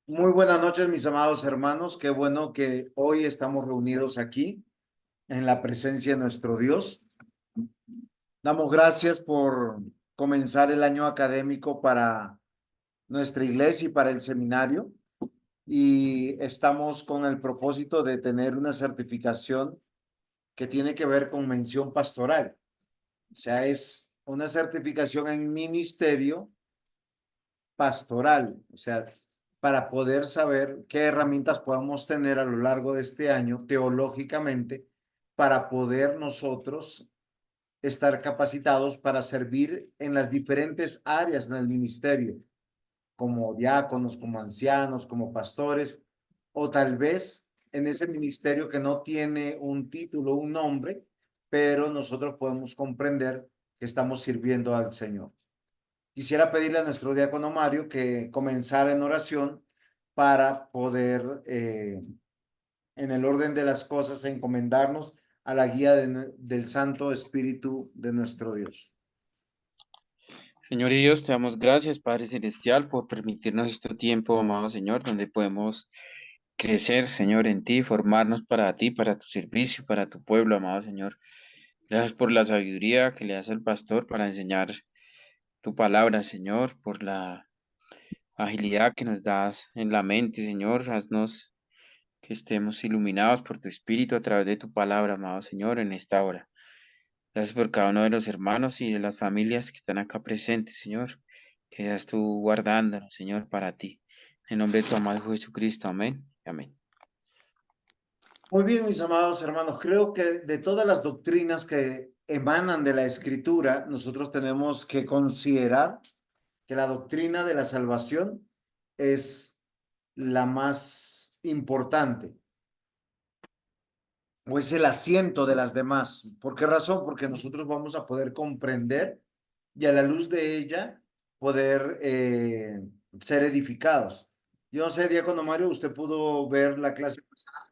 Muy buenas noches, mis amados hermanos. Qué bueno que hoy estamos reunidos aquí en la presencia de nuestro Dios. Damos gracias por comenzar el año académico para nuestra iglesia y para el seminario. Y estamos con el propósito de tener una certificación que tiene que ver con mención pastoral. O sea, es una certificación en ministerio pastoral, o sea, para poder saber qué herramientas podemos tener a lo largo de este año teológicamente para poder nosotros estar capacitados para servir en las diferentes áreas del ministerio, como diáconos, como ancianos, como pastores, o tal vez en ese ministerio que no tiene un título, un nombre, pero nosotros podemos comprender que estamos sirviendo al Señor. Quisiera pedirle a nuestro diácono Mario que comenzara en oración para poder, en el orden de las cosas, encomendarnos a la guía del Santo Espíritu de nuestro Dios. Señor y Dios, te damos gracias, Padre Celestial, por permitirnos este tiempo, amado Señor, donde podemos crecer, Señor, en ti, formarnos para ti, para tu servicio, para tu pueblo, amado Señor. Gracias por la sabiduría que le das al pastor para enseñar tu palabra, Señor, por la agilidad que nos das en la mente, Señor. Haznos que estemos iluminados por tu Espíritu a través de tu palabra, amado Señor, en esta hora. Gracias por cada uno de los hermanos y de las familias que están acá presentes, Señor. Que seas tú guardándonos, Señor, para ti. En nombre de tu amado Hijo Jesucristo. Amén. Amén. Muy bien, mis amados hermanos, creo que de todas las doctrinas que emanan de la Escritura, nosotros tenemos que considerar que la doctrina de la salvación es la más importante, o es el asiento de las demás. ¿Por qué razón? Porque nosotros vamos a poder comprender y a la luz de ella poder ser edificados. Yo no sé, diácono Mario, ¿usted pudo ver la clase pasada?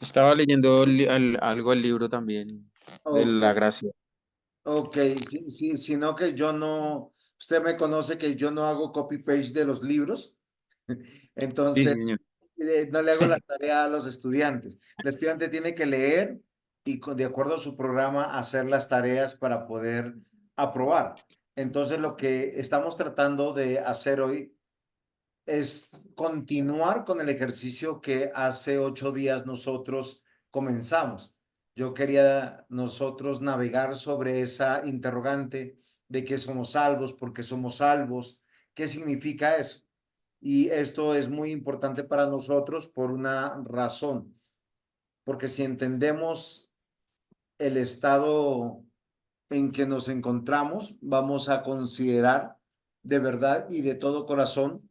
Estaba leyendo algo del libro también de Ok, la gracia. ok, sí, sí, sino que yo no, usted me conoce que yo no hago copy-paste de los libros, Sí, entonces señor. no le hago la tarea a los estudiantes. El estudiante tiene que leer y de acuerdo a su programa hacer las tareas para poder aprobar. Entonces lo que estamos tratando de hacer hoy es continuar con el ejercicio que hace 8 días nosotros comenzamos. Yo quería nosotros navegar sobre esa interrogante de qué somos salvos, por qué somos salvos, qué significa eso. Y esto es muy importante para nosotros por una razón, porque si entendemos el estado en que nos encontramos, vamos a considerar de verdad y de todo corazón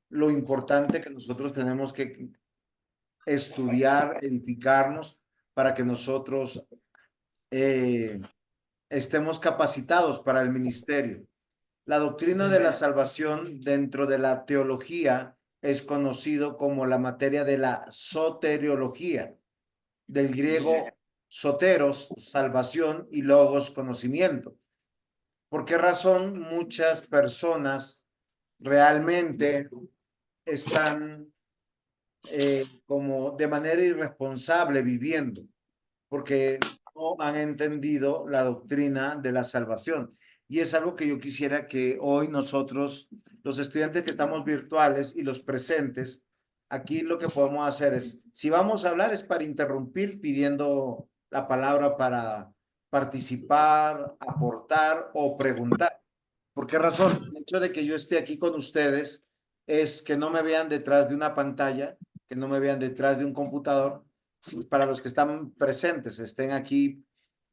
lo importante que nosotros tenemos que estudiar, edificarnos para que nosotros eh, estemos capacitados para el ministerio. La doctrina de la salvación dentro de la teología es conocido como la materia de la soteriología, del griego soteros, salvación, y logos, conocimiento. ¿Por qué razón muchas personas realmente están como de manera irresponsable viviendo? Porque no han entendido la doctrina de la salvación. Y es algo que yo quisiera que hoy nosotros, los estudiantes que estamos virtuales y los presentes, aquí lo que podemos hacer es, si vamos a hablar es para interrumpir pidiendo la palabra para participar, aportar o preguntar. ¿Por qué razón? El hecho de que yo esté aquí con ustedes es que no me vean detrás de una pantalla, que no me vean detrás de un computador, para los que están presentes, estén aquí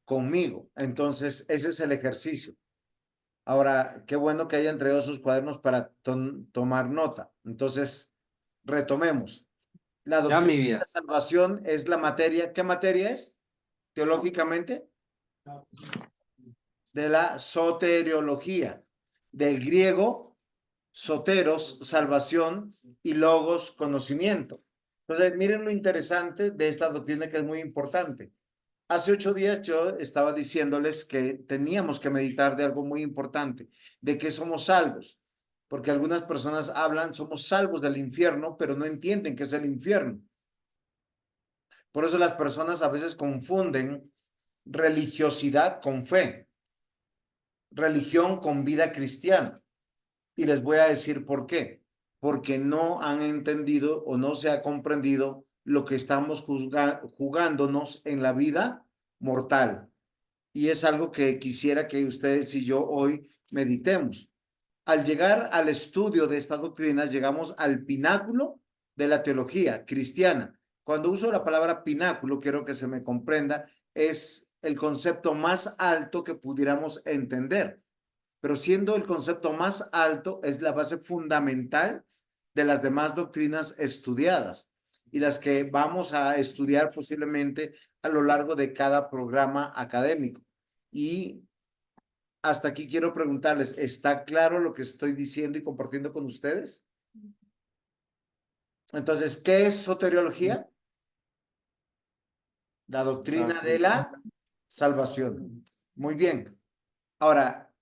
conmigo. Entonces, ese es el ejercicio. Ahora, qué bueno que hayan traído sus cuadernos para tomar nota. Entonces, retomemos. La Ya, doctrina mi de vida. la salvación es la materia. ¿Qué materia es? Teológicamente, de la soteriología, del griego soteros, salvación, y logos, conocimiento. Entonces, miren lo interesante de esta doctrina que es muy importante. Hace 8 días yo estaba diciéndoles que teníamos que meditar de algo muy importante, de que somos salvos. porque algunas personas hablan, somos salvos del infierno, pero no entienden qué es el infierno. Por eso las personas a veces confunden religiosidad con fe, religión con vida cristiana. Y les voy a decir por qué. Porque no han entendido o no se ha comprendido lo que estamos jugándonos en la vida mortal. Y es algo que quisiera que ustedes y yo hoy meditemos. Al llegar al estudio de esta doctrina, llegamos al pináculo de la teología cristiana. Cuando uso la palabra pináculo, quiero que se me comprenda, es el concepto más alto que pudiéramos entender, pero siendo el concepto más alto, es la base fundamental de las demás doctrinas estudiadas y las que vamos a estudiar posiblemente a lo largo de cada programa académico. Y hasta aquí quiero preguntarles, ¿está claro lo que estoy diciendo y compartiendo con ustedes? Entonces, ¿qué es soteriología? La La doctrina de doctrina. la salvación. Muy bien. Ahora,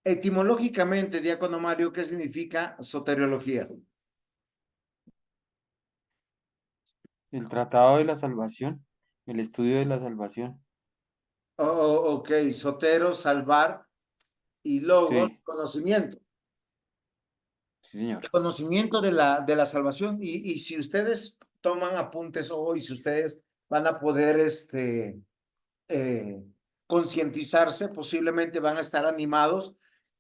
etimológicamente, diácono Mario, ¿qué significa soteriología? El tratado de la salvación, el estudio de la salvación. Ok, sotero, salvar y logos, Sí, conocimiento. sí, señor. El conocimiento de la salvación. Y si ustedes toman apuntes hoy, si ustedes van a poder eh, concientizarse, posiblemente van a estar animados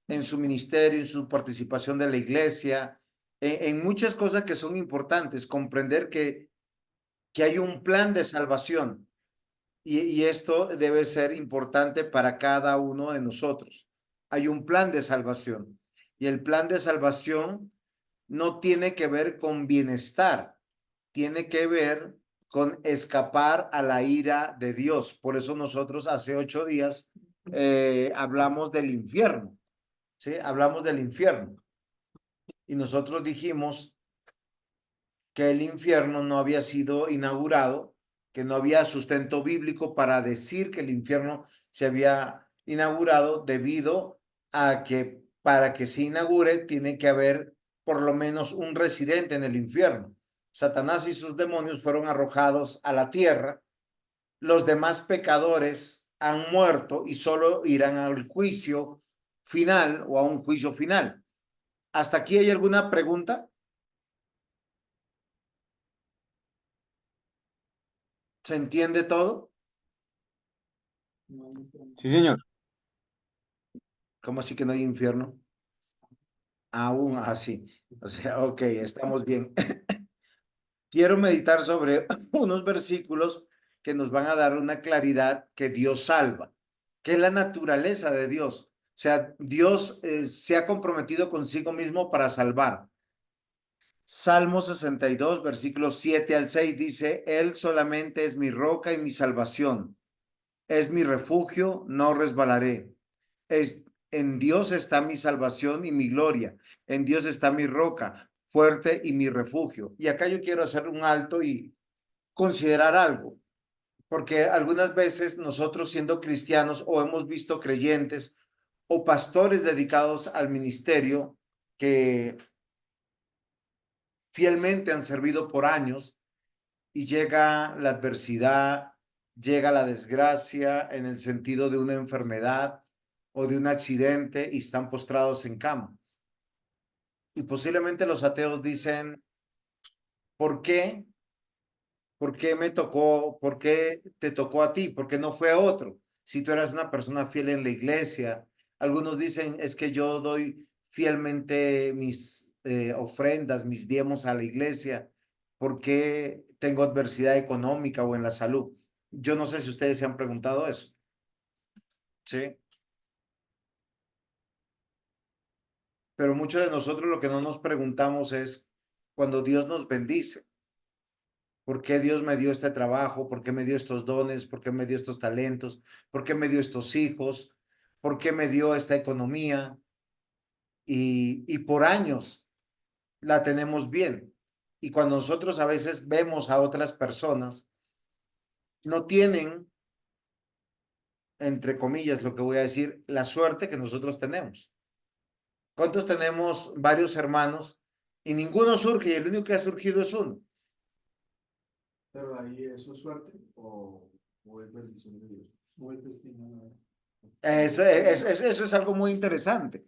en su ministerio, en su participación de la iglesia, en muchas cosas que son importantes, comprender que hay un plan de salvación y esto debe ser importante para cada uno de nosotros. Hay un plan de salvación y el plan de salvación no tiene que ver con bienestar, tiene que ver con escapar a la ira de Dios. Por eso nosotros hace 8 días hablamos del infierno, ¿sí? Hablamos del infierno y nosotros dijimos que el infierno no había sido inaugurado, que no había sustento bíblico para decir que el infierno se había inaugurado debido a que para que se inaugure tiene que haber por lo menos un residente en el infierno. Satanás y sus demonios fueron arrojados a la tierra, los demás pecadores han muerto y solo irán al juicio final o a un juicio final. ¿Hasta aquí hay alguna pregunta? ¿Se entiende todo? Sí, señor. ¿Cómo así que no hay infierno? Aún así. O sea, ok, estamos bien. Quiero meditar sobre unos versículos que nos van a dar una claridad que Dios salva, que es la naturaleza de Dios. O sea, Dios se ha comprometido consigo mismo para salvar. Salmo 62, versículos 7 al 6 dice, Él solamente es mi roca y mi salvación. Es mi refugio, no resbalaré. En Dios está mi salvación y mi gloria. En Dios está mi roca fuerte y mi refugio. Y acá yo quiero hacer un alto y considerar algo, porque algunas veces nosotros siendo cristianos o hemos visto creyentes o pastores dedicados al ministerio que fielmente han servido por años y llega la adversidad, llega la desgracia en el sentido de una enfermedad o de un accidente y están postrados en cama. Y posiblemente los ateos dicen, ¿por qué? ¿Por qué me tocó? ¿Por qué te tocó a ti? ¿Por qué no fue a otro? Si tú eras una persona fiel en la iglesia. Algunos dicen, es que yo doy fielmente mis ofrendas, mis diezmos a la iglesia. ¿Por qué tengo adversidad económica o en la salud? Yo no sé si ustedes se han preguntado eso. Sí, pero muchos de nosotros lo que no nos preguntamos es cuando Dios nos bendice. ¿Por qué Dios me dio este trabajo? ¿Por qué me dio estos dones? ¿Por qué me dio estos talentos? ¿Por qué me dio estos hijos? ¿Por qué me dio esta economía? Y por años la tenemos bien. Y cuando nosotros a veces vemos a otras personas, no tienen, entre comillas, lo que voy a decir, la suerte que nosotros tenemos. ¿Cuántos tenemos varios hermanos y ninguno surge y el único que ha surgido es uno? Pero ahí eso es suerte o es bendición de Dios. O es destino. Eso es algo muy interesante.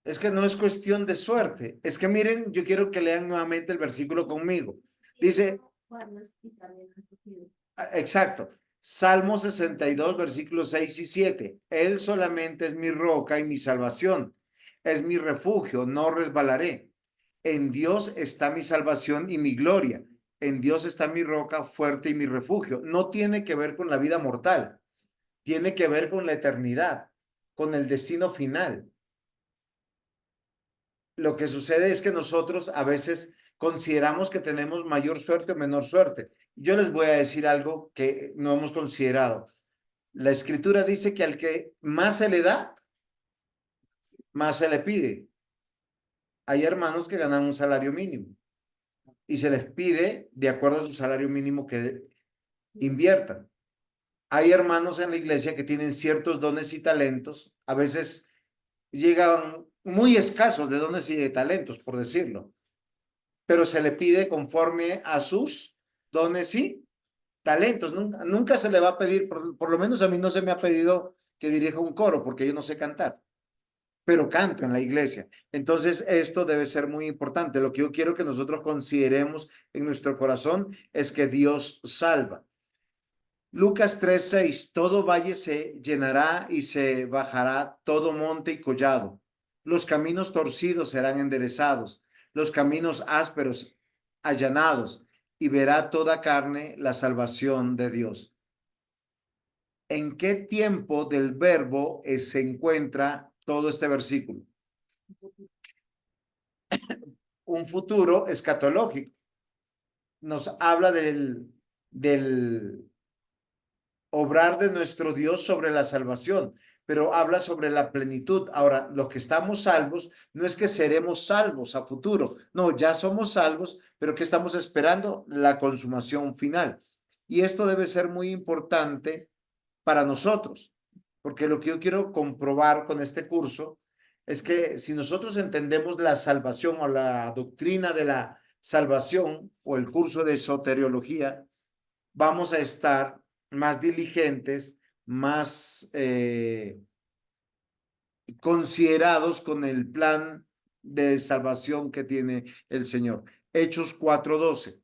Es que no es cuestión de suerte. Es que miren, yo quiero que lean nuevamente el versículo conmigo. Dice, exacto, Salmo 62, versículos 6 y 7. Él solamente es mi roca y mi salvación. Es mi refugio, no resbalaré. En Dios está mi salvación y mi gloria. En Dios está mi roca fuerte y mi refugio. No tiene que ver con la vida mortal. Tiene que ver con la eternidad, con el destino final. Lo que sucede es que nosotros a veces consideramos que tenemos mayor suerte o menor suerte. Yo les voy a decir algo que no hemos considerado. La escritura dice que al que más se le da, más se le pide. Hay hermanos que ganan un salario mínimo y se les pide de acuerdo a su salario mínimo que inviertan. Hay hermanos en la iglesia que tienen ciertos dones y talentos, a veces llegan muy escasos de dones y de talentos, por decirlo, pero se le pide conforme a sus dones y talentos. Nunca se le va a pedir, por lo menos a mí no se me ha pedido que dirija un coro, porque yo no sé cantar, pero canto en la iglesia. Entonces, esto debe ser muy importante. Lo que yo quiero que nosotros consideremos en nuestro corazón es que Dios salva. Lucas 3:6, todo valle se llenará y se bajará todo monte y collado. Los caminos torcidos serán enderezados, los caminos ásperos allanados, y verá toda carne la salvación de Dios. ¿En qué tiempo del verbo se encuentra todo este versículo? Un futuro escatológico. Nos habla del obrar de nuestro Dios sobre la salvación, pero habla sobre la plenitud. Ahora, los que estamos salvos, no es que seremos salvos a futuro, no, ya somos salvos, pero que estamos esperando la consumación final. Y esto debe ser muy importante para nosotros, porque lo que yo quiero comprobar con este curso es que si nosotros entendemos la salvación o la doctrina de la salvación o el curso de soteriología, vamos a estar más diligentes, más considerados con el plan de salvación que tiene el Señor. Hechos 4:12.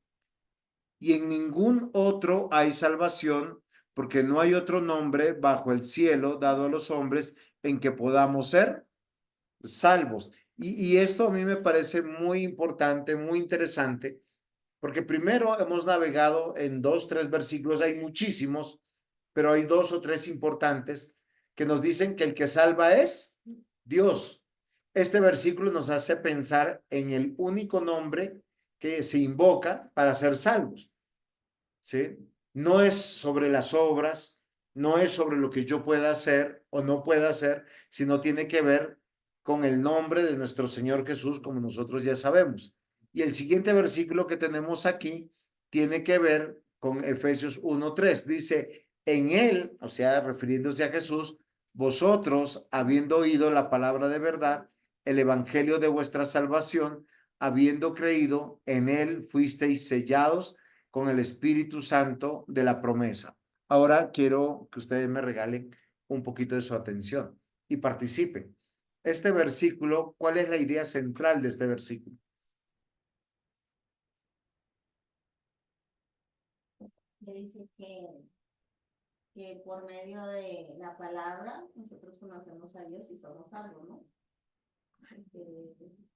Y en ningún otro hay salvación, porque no hay otro nombre bajo el cielo dado a los hombres en que podamos ser salvos. Y esto a mí me parece muy importante, muy interesante, porque primero hemos navegado en 2, 3 versículos, hay muchísimos, pero hay 2 o 3 importantes que nos dicen que el que salva es Dios. Este versículo nos hace pensar en el único nombre que se invoca para ser salvos, ¿sí? No es sobre las obras, no es sobre lo que yo pueda hacer o no pueda hacer, sino tiene que ver con el nombre de nuestro Señor Jesús, como nosotros ya sabemos. Y el siguiente versículo que tenemos aquí tiene que ver con Efesios 1:3. Dice, en él, o sea, refiriéndose a Jesús, vosotros, habiendo oído la palabra de verdad, el evangelio de vuestra salvación, habiendo creído, en él fuisteis sellados con el Espíritu Santo de la promesa. Ahora quiero que ustedes me regalen un poquito de su atención y participen. Este versículo, ¿cuál es la idea central de este versículo? Dice que por medio de la palabra nosotros conocemos a Dios y somos salvos, ¿no?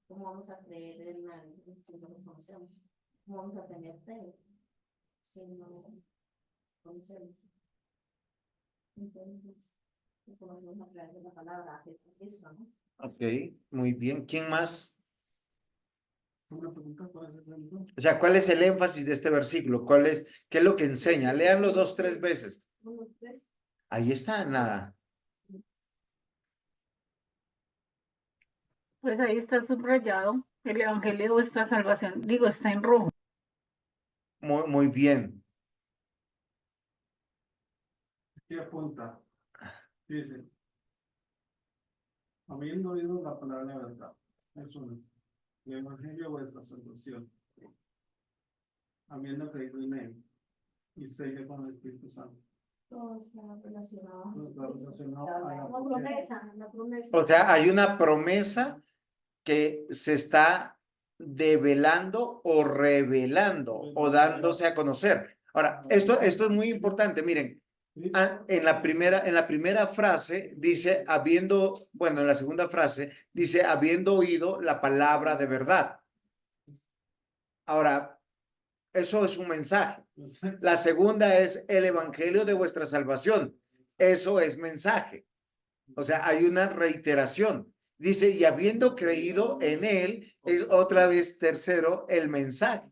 ¿Cómo vamos a creer en algo si no lo conocemos? ¿Cómo vamos a tener fe si no conocemos? Entonces, conocemos a través de la palabra a Jesucristo, ¿no? Ok, muy bien. ¿Quién más? Una pregunta para hacer algo. O sea, ¿cuál es el énfasis de este versículo? ¿Qué es lo que enseña? Léanlo 2, 3 veces. Ahí está, nada. Pues ahí está subrayado el Evangelio de vuestra salvación. Digo, está en rojo. Muy bien. ¿Qué apunta? Dice, habiendo oído la palabra de la verdad. Es uno. El evangelio de vuestra salvación. Habiendo creído en él. Y sello con el Espíritu Santo. Todo está relacionado. Todo está relacionado a la La promesa. O sea, hay una promesa que se está develando o revelando o dándose a conocer. Ahora, esto es muy importante. Miren, en la primera frase dice, bueno, en la segunda frase dice, habiendo oído la palabra de verdad. Ahora, eso es un mensaje. La segunda es el evangelio de vuestra salvación. Eso es mensaje. O sea, hay una reiteración. Dice, y habiendo creído en él, es otra vez tercero el mensaje.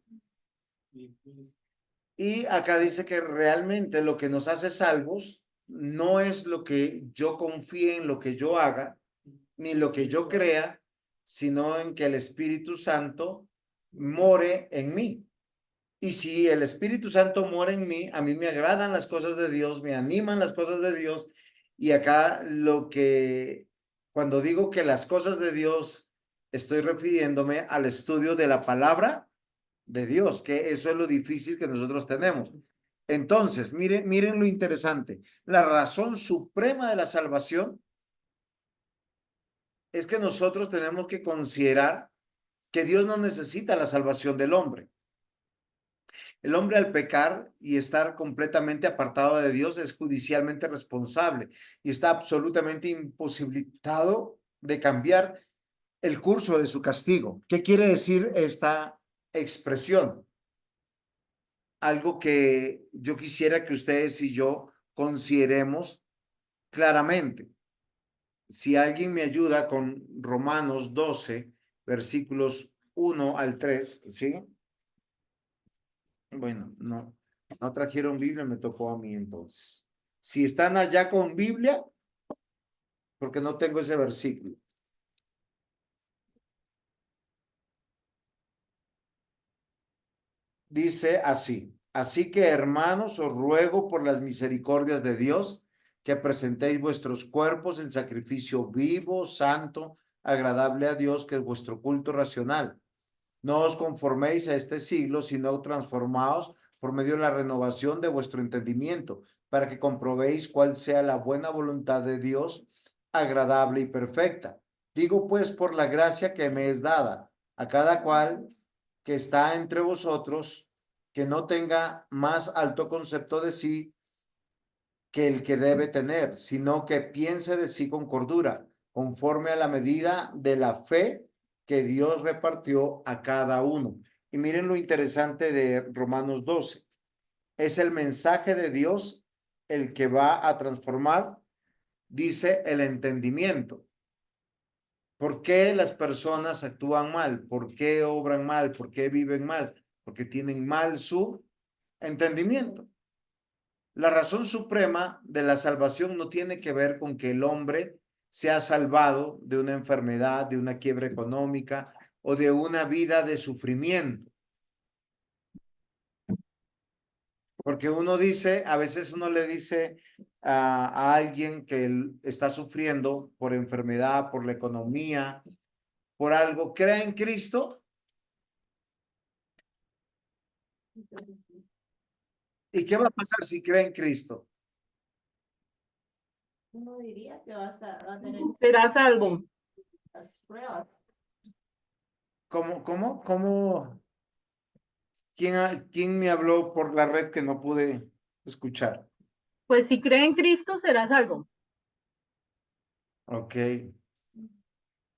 Y acá dice que realmente lo que nos hace salvos no es lo que yo confíe en lo que yo haga, ni lo que yo crea, sino en que el Espíritu Santo more en mí. Y si el Espíritu Santo mora en mí, a mí me agradan las cosas de Dios, me animan las cosas de Dios. Y acá cuando digo que las cosas de Dios, estoy refiriéndome al estudio de la palabra de Dios, que eso es lo difícil que nosotros tenemos. Entonces, miren lo interesante. La razón suprema de la salvación es que nosotros tenemos que considerar que Dios no necesita la salvación del hombre. El hombre al pecar y estar completamente apartado de Dios es judicialmente responsable y está absolutamente imposibilitado de cambiar el curso de su castigo. ¿Qué quiere decir esta expresión? Algo que yo quisiera que ustedes y yo consideremos claramente. Si alguien me ayuda con Romanos 12, versículos 1 al 3, ¿sí? Bueno, no trajeron Biblia, me tocó a mí entonces. Si están allá con Biblia, porque no tengo ese versículo. Dice así, así que hermanos, os ruego por las misericordias de Dios que presentéis vuestros cuerpos en sacrificio vivo, santo, agradable a Dios, que es vuestro culto racional. No os conforméis a este siglo, sino transformaos por medio de la renovación de vuestro entendimiento, para que comprobéis cuál sea la buena voluntad de Dios, agradable y perfecta. Digo pues por la gracia que me es dada a cada cual que está entre vosotros, que no tenga más alto concepto de sí que el que debe tener, sino que piense de sí con cordura, conforme a la medida de la fe que Dios repartió a cada uno. Y miren lo interesante de Romanos 12. Es el mensaje de Dios el que va a transformar, dice, el entendimiento. ¿Por qué las personas actúan mal? ¿Por qué obran mal? ¿Por qué viven mal? Porque tienen mal su entendimiento. La razón suprema de la salvación no tiene que ver con que el hombre sea salvado de una enfermedad, de una quiebra económica o de una vida de sufrimiento. Porque uno dice, a veces uno le dice a alguien que está sufriendo por enfermedad, por la economía, por algo, crea en Cristo. ¿Y qué va a pasar si cree en Cristo? Uno diría que va a tener Serás salvo. las pruebas. ¿Cómo? ¿Quién me habló por la red que no pude escuchar? Pues si cree en Cristo, será salvo. Ok,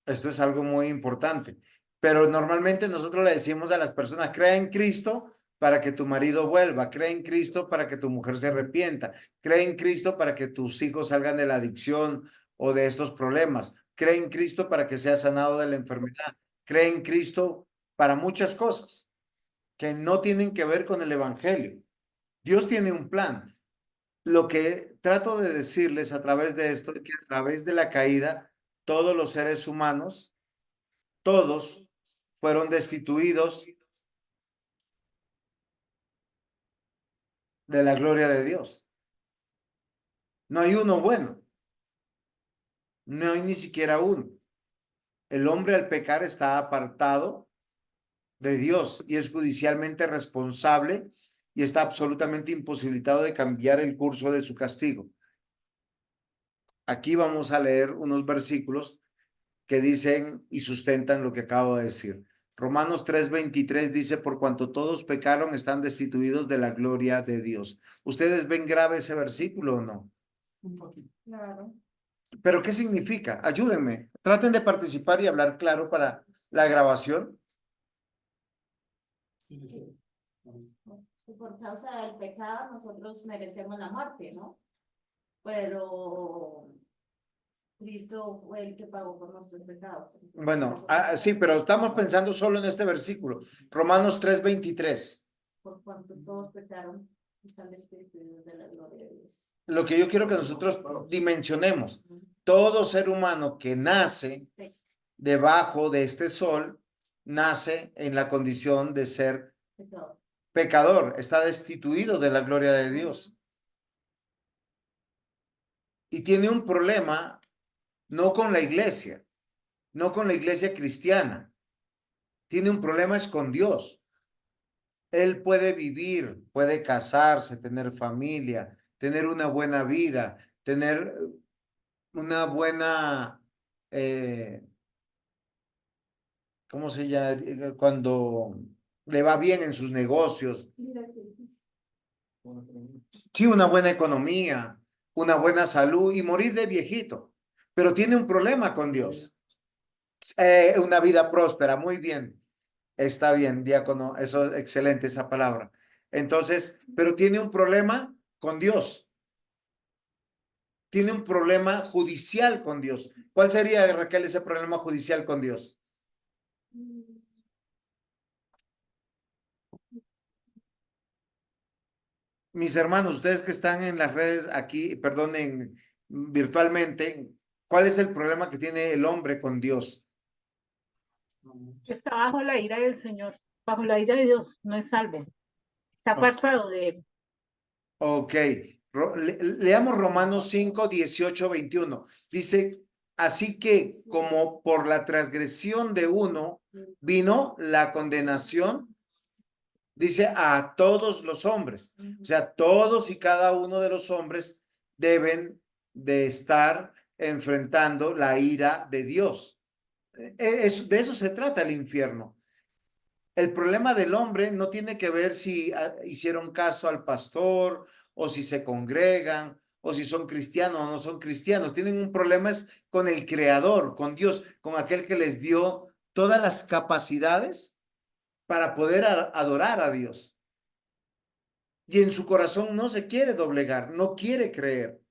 esto es algo muy importante. Pero normalmente nosotros le decimos a las personas, cree en Cristo para que tu marido vuelva, cree en Cristo para que tu mujer se arrepienta, cree en Cristo para que tus hijos salgan de la adicción o de estos problemas, cree en Cristo para que seas sanado de la enfermedad, cree en Cristo para muchas cosas que no tienen que ver con el Evangelio. Dios tiene un plan. Lo que trato de decirles a través de esto es que a través de la caída, todos los seres humanos, todos fueron destituidos de la gloria de Dios. No hay uno bueno. No hay ni siquiera uno. El hombre al pecar está apartado de Dios y es judicialmente responsable y está absolutamente imposibilitado de cambiar el curso de su castigo. Aquí vamos a leer unos versículos que dicen y sustentan lo que acabo de decir. Romanos 3:23 dice, por cuanto todos pecaron, están destituidos de la gloria de Dios. ¿Ustedes ven grave ese versículo o no? Un poquito. Claro. ¿Pero qué significa? Ayúdenme. Traten de participar y hablar claro para la grabación. Sí, sí. Y por causa del pecado nosotros merecemos la muerte, ¿no? Pero Cristo fue el que pagó por nuestros pecados. Bueno, Entonces, sí, pero estamos pensando solo en este versículo. Romanos 3:23. por cuanto todos pecaron, están destituidos de la gloria de Dios. Lo que yo quiero que nosotros dimensionemos. Todo ser humano que nace debajo de este sol, nace en la condición de ser Pecado. pecador, está destituido de la gloria de Dios. Y tiene un problema no con la iglesia, no con la iglesia cristiana. Tiene un problema es con Dios. Él puede vivir, puede casarse, tener familia, tener una buena vida, tener una buena, ¿cómo se llama? Cuando le va bien en sus negocios. Sí, una buena economía, una buena salud y morir de viejito. Pero tiene un problema con Dios. Una vida próspera, muy bien. Está bien, diácono, eso es excelente esa palabra. Entonces, pero tiene un problema con Dios. Tiene un problema judicial con Dios. ¿Cuál sería, Raquel, ese problema judicial con Dios? Mis hermanos, ustedes que están en las redes aquí, perdonen, virtualmente, ¿cuál es el problema que tiene el hombre con Dios? Está bajo la ira del Señor, bajo la ira de Dios, no es salvo. Está apartado de él. Ok, leamos Romanos 5, 18, 21. Dice, así que como por la transgresión de uno vino la condenación, dice a todos los hombres. O sea, todos y cada uno de los hombres deben de estar enfrentando la ira de Dios. De eso se trata el infierno. El problema del hombre no tiene que ver si hicieron caso al pastor o si se congregan o si son cristianos o no son cristianos. Tienen un problema es con el creador, con Dios, con aquel que les dio todas las capacidades para poder adorar a Dios. Y en su corazón no se quiere doblegar, no quiere creer.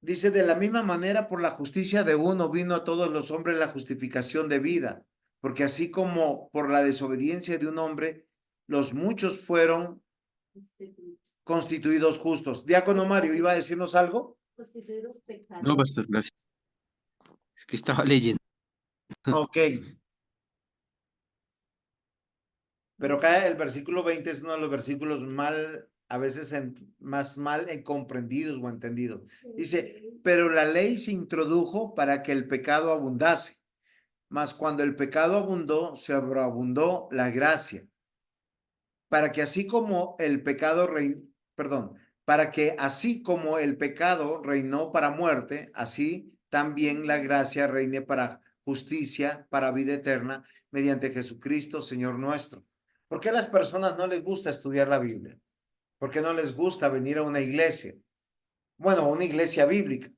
Dice, de la misma manera, por la justicia de uno vino a todos los hombres la justificación de vida, porque así como por la desobediencia de un hombre, los muchos fueron constituidos justos. Diácono Mario, ¿iba a decirnos algo? Constituidos No, pecadores. pastor, gracias. Es que estaba leyendo. Ok. Pero acá el versículo 20 es uno de los versículos a veces más mal comprendidos o entendidos. Dice, pero la ley se introdujo para que el pecado abundase. Mas cuando el pecado abundó, se abundó la gracia. Para que así como el pecado para que así como el pecado reinó para muerte, así también la gracia reine para justicia, para vida eterna, mediante Jesucristo, Señor nuestro. ¿Por qué a las personas no les gusta estudiar la Biblia? ¿Por qué no les gusta venir a una iglesia? Bueno, una iglesia bíblica.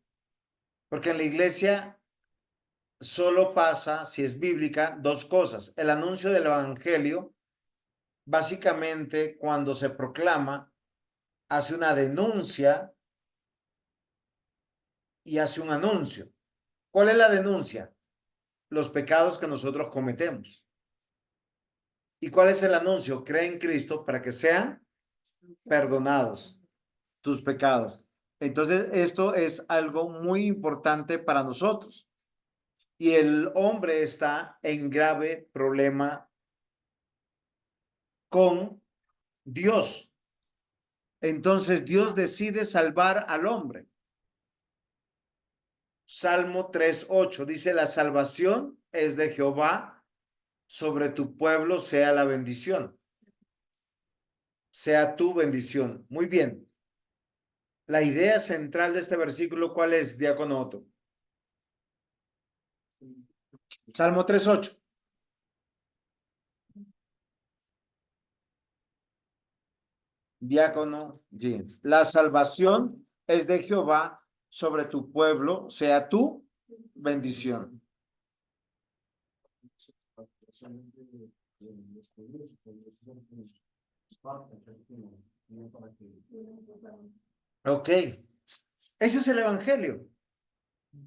Porque en la iglesia solo pasa, si es bíblica, dos cosas. El anuncio del evangelio, básicamente cuando se proclama, hace una denuncia y hace un anuncio. ¿Cuál es la denuncia? Los pecados que nosotros cometemos. ¿Y cuál es el anuncio? Cree en Cristo para que sean perdonados tus pecados. Entonces, esto es algo muy importante para nosotros. Y el hombre está en grave problema con Dios. Entonces, Dios decide salvar al hombre. Salmo 3:8 dice, la salvación es de Jehová, sobre tu pueblo sea la bendición. Sea tu bendición. Muy bien. La idea central de este versículo, ¿cuál es, diácono Otto? Salmo 3:8. Diácono James. La salvación es de Jehová, sobre tu pueblo sea tu bendición. Ok. Ese es el evangelio.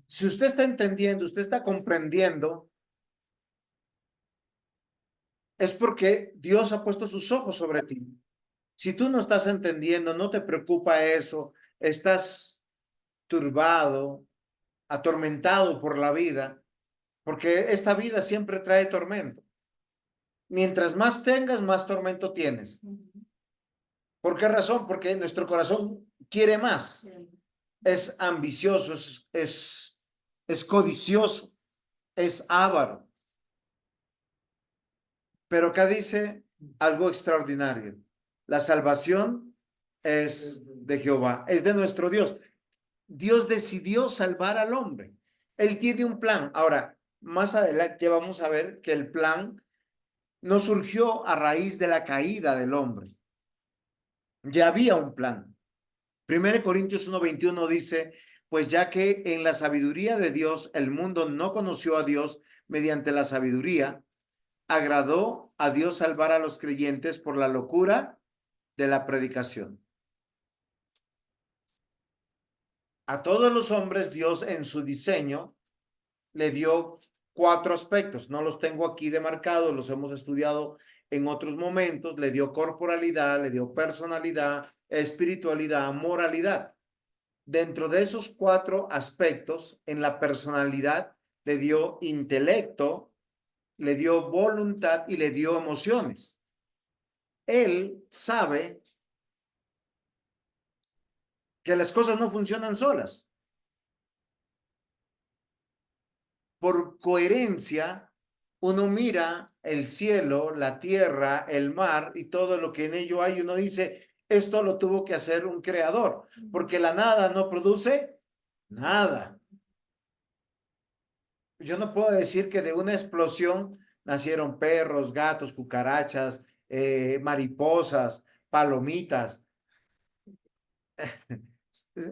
Si usted está entendiendo, usted está comprendiendo, es porque Dios ha puesto sus ojos sobre ti. Si tú no estás entendiendo, no te preocupa eso, estás turbado, atormentado por la vida, porque esta vida siempre trae tormento. Mientras más tengas, más tormento tienes. ¿Por qué razón? Porque nuestro corazón quiere más. Es ambicioso, es codicioso, es avaro. Pero acá dice algo extraordinario. La salvación es de Jehová, es de nuestro Dios. Dios decidió salvar al hombre. Él tiene un plan. Ahora, más adelante vamos a ver que el plan no surgió a raíz de la caída del hombre. Ya había un plan. 1 Corintios 1:21 dice, pues ya que en la sabiduría de Dios el mundo no conoció a Dios mediante la sabiduría, agradó a Dios salvar a los creyentes por la locura de la predicación. A todos los hombres Dios en su diseño le dio 4 aspectos. No los tengo aquí demarcados, los hemos estudiado en otros momentos. Le dio corporalidad, le dio personalidad, espiritualidad, moralidad. Dentro de esos 4 aspectos, en la personalidad le dio intelecto, le dio voluntad y le dio emociones. Él sabe que las cosas no funcionan solas. Por coherencia, uno mira el cielo, la tierra, el mar y todo lo que en ello hay. Uno dice, esto lo tuvo que hacer un creador, porque la nada no produce nada. Yo no puedo decir que de una explosión nacieron perros, gatos, cucarachas, mariposas, palomitas.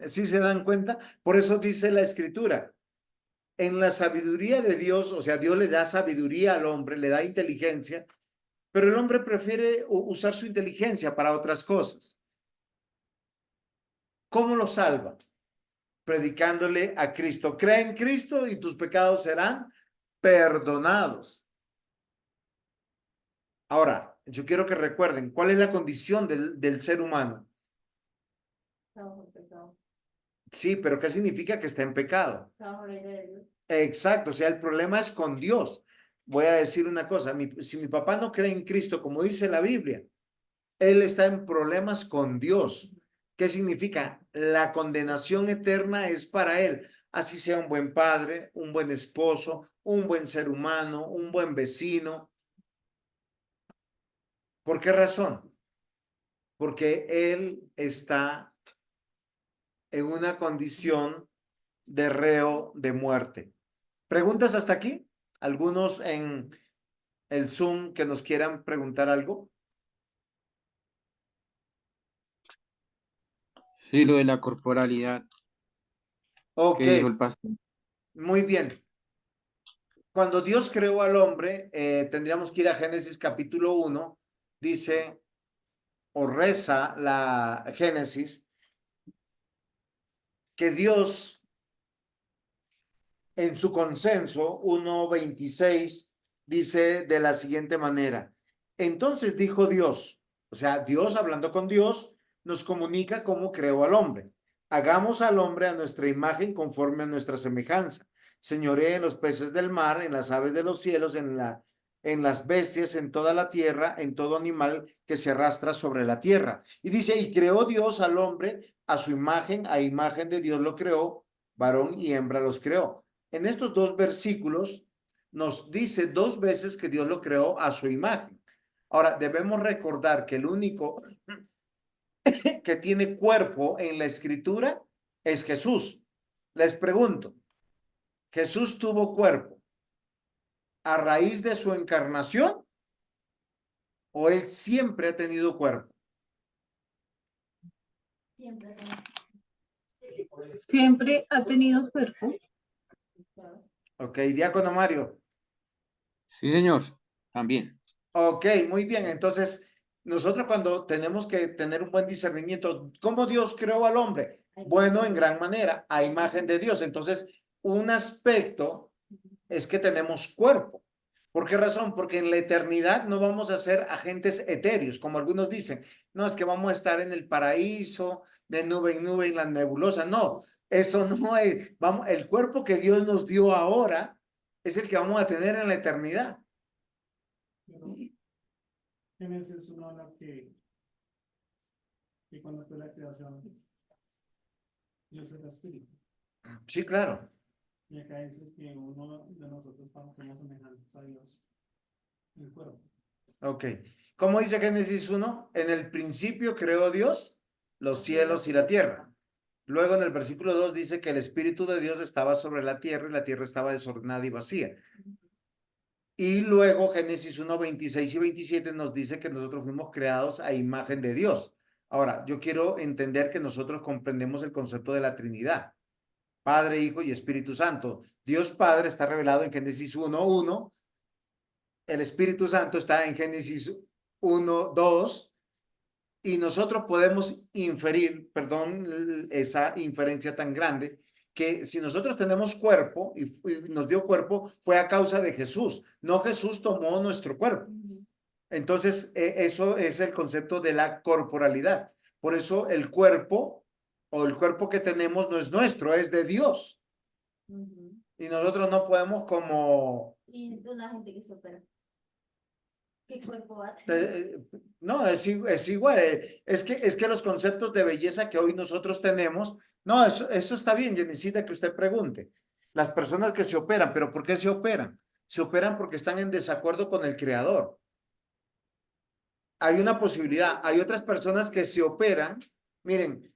¿Sí se dan cuenta? Por eso dice la escritura, en la sabiduría de Dios, o sea, Dios le da sabiduría al hombre, le da inteligencia, pero el hombre prefiere usar su inteligencia para otras cosas. ¿Cómo lo salva? Predicándole a Cristo. Cree en Cristo y tus pecados serán perdonados. Ahora, yo quiero que recuerden, ¿cuál es la condición del ser humano? Sí, pero ¿qué significa que está en pecado? Exacto, o sea, el problema es con Dios. Voy a decir una cosa, si mi papá no cree en Cristo, como dice la Biblia, él está en problemas con Dios. ¿Qué significa? La condenación eterna es para él. Así sea un buen padre, un buen esposo, un buen ser humano, un buen vecino. ¿Por qué razón? Porque él está en una condición de reo de muerte. ¿Preguntas hasta aquí? ¿Algunos en el Zoom que nos quieran preguntar algo? Sí, lo de la corporalidad Ok, que dijo el pastor. muy bien. Cuando Dios creó al hombre, tendríamos que ir a Génesis capítulo 1, dice o reza la Génesis, que Dios en su consenso 1:26 dice de la siguiente manera, entonces dijo Dios, o sea, Dios hablando con Dios, nos comunica cómo creó al hombre. Hagamos al hombre a nuestra imagen conforme a nuestra semejanza. Señoree en los peces del mar, en las aves de los cielos, en las bestias, en toda la tierra, en todo animal que se arrastra sobre la tierra. Y dice, y creó Dios al hombre a su imagen, a imagen de Dios lo creó, varón y hembra los creó. En estos dos versículos nos dice 2 veces que Dios lo creó a su imagen. Ahora, debemos recordar que el único que tiene cuerpo en la escritura es Jesús. Les pregunto, ¿Jesús tuvo cuerpo a raíz de su encarnación o él siempre ha tenido cuerpo? Siempre Siempre ha tenido cuerpo. Ok, diácono Mario. Sí, señor, también. Ok, muy bien. Entonces, nosotros cuando tenemos que tener un buen discernimiento, ¿cómo Dios creó al hombre? Bueno, en gran manera, a imagen de Dios. Entonces, un aspecto es que tenemos cuerpo. ¿Por qué razón? Porque en la eternidad no vamos a ser agentes etéreos, como algunos dicen. No, es que vamos a estar en el paraíso, de nube en nube, en la nebulosa. No, eso no es. Vamos, el cuerpo que Dios nos dio ahora es el que vamos a tener en la eternidad. Pero Génesis 1 habla que cuando fue la creación, Dios era espíritu. Sí, claro. Y acá dice que uno de nosotros estamos como semejantes a Dios, el cuerpo. Ok. ¿Cómo dice Génesis 1? En el principio creó Dios los cielos y la tierra. Luego en el versículo 2 dice que el Espíritu de Dios estaba sobre la tierra y la tierra estaba desordenada y vacía. Y luego Génesis 1, 26 y 27 nos dice que nosotros fuimos creados a imagen de Dios. Ahora, yo quiero entender que nosotros comprendemos el concepto de la Trinidad. Padre, Hijo y Espíritu Santo. Dios Padre está revelado en Génesis 1, 1. El Espíritu Santo está en Génesis 1, 2. Y nosotros podemos inferir, perdón, esa inferencia tan grande, que si nosotros tenemos cuerpo y nos dio cuerpo, fue a causa de Jesús. No Jesús tomó nuestro cuerpo. Entonces, eso es el concepto de la corporalidad. Por eso el cuerpo o el cuerpo que tenemos no es nuestro, es de Dios. Y nosotros no podemos como... Y de la gente que se opera. ¿Qué cuerpo va a tener? No, es igual. Es que los conceptos de belleza que hoy nosotros tenemos, no, eso está bien, yo necesito que usted pregunte. Las personas que se operan, ¿pero por qué se operan? Se operan porque están en desacuerdo con el creador. Hay una posibilidad. Hay otras personas que se operan. Miren,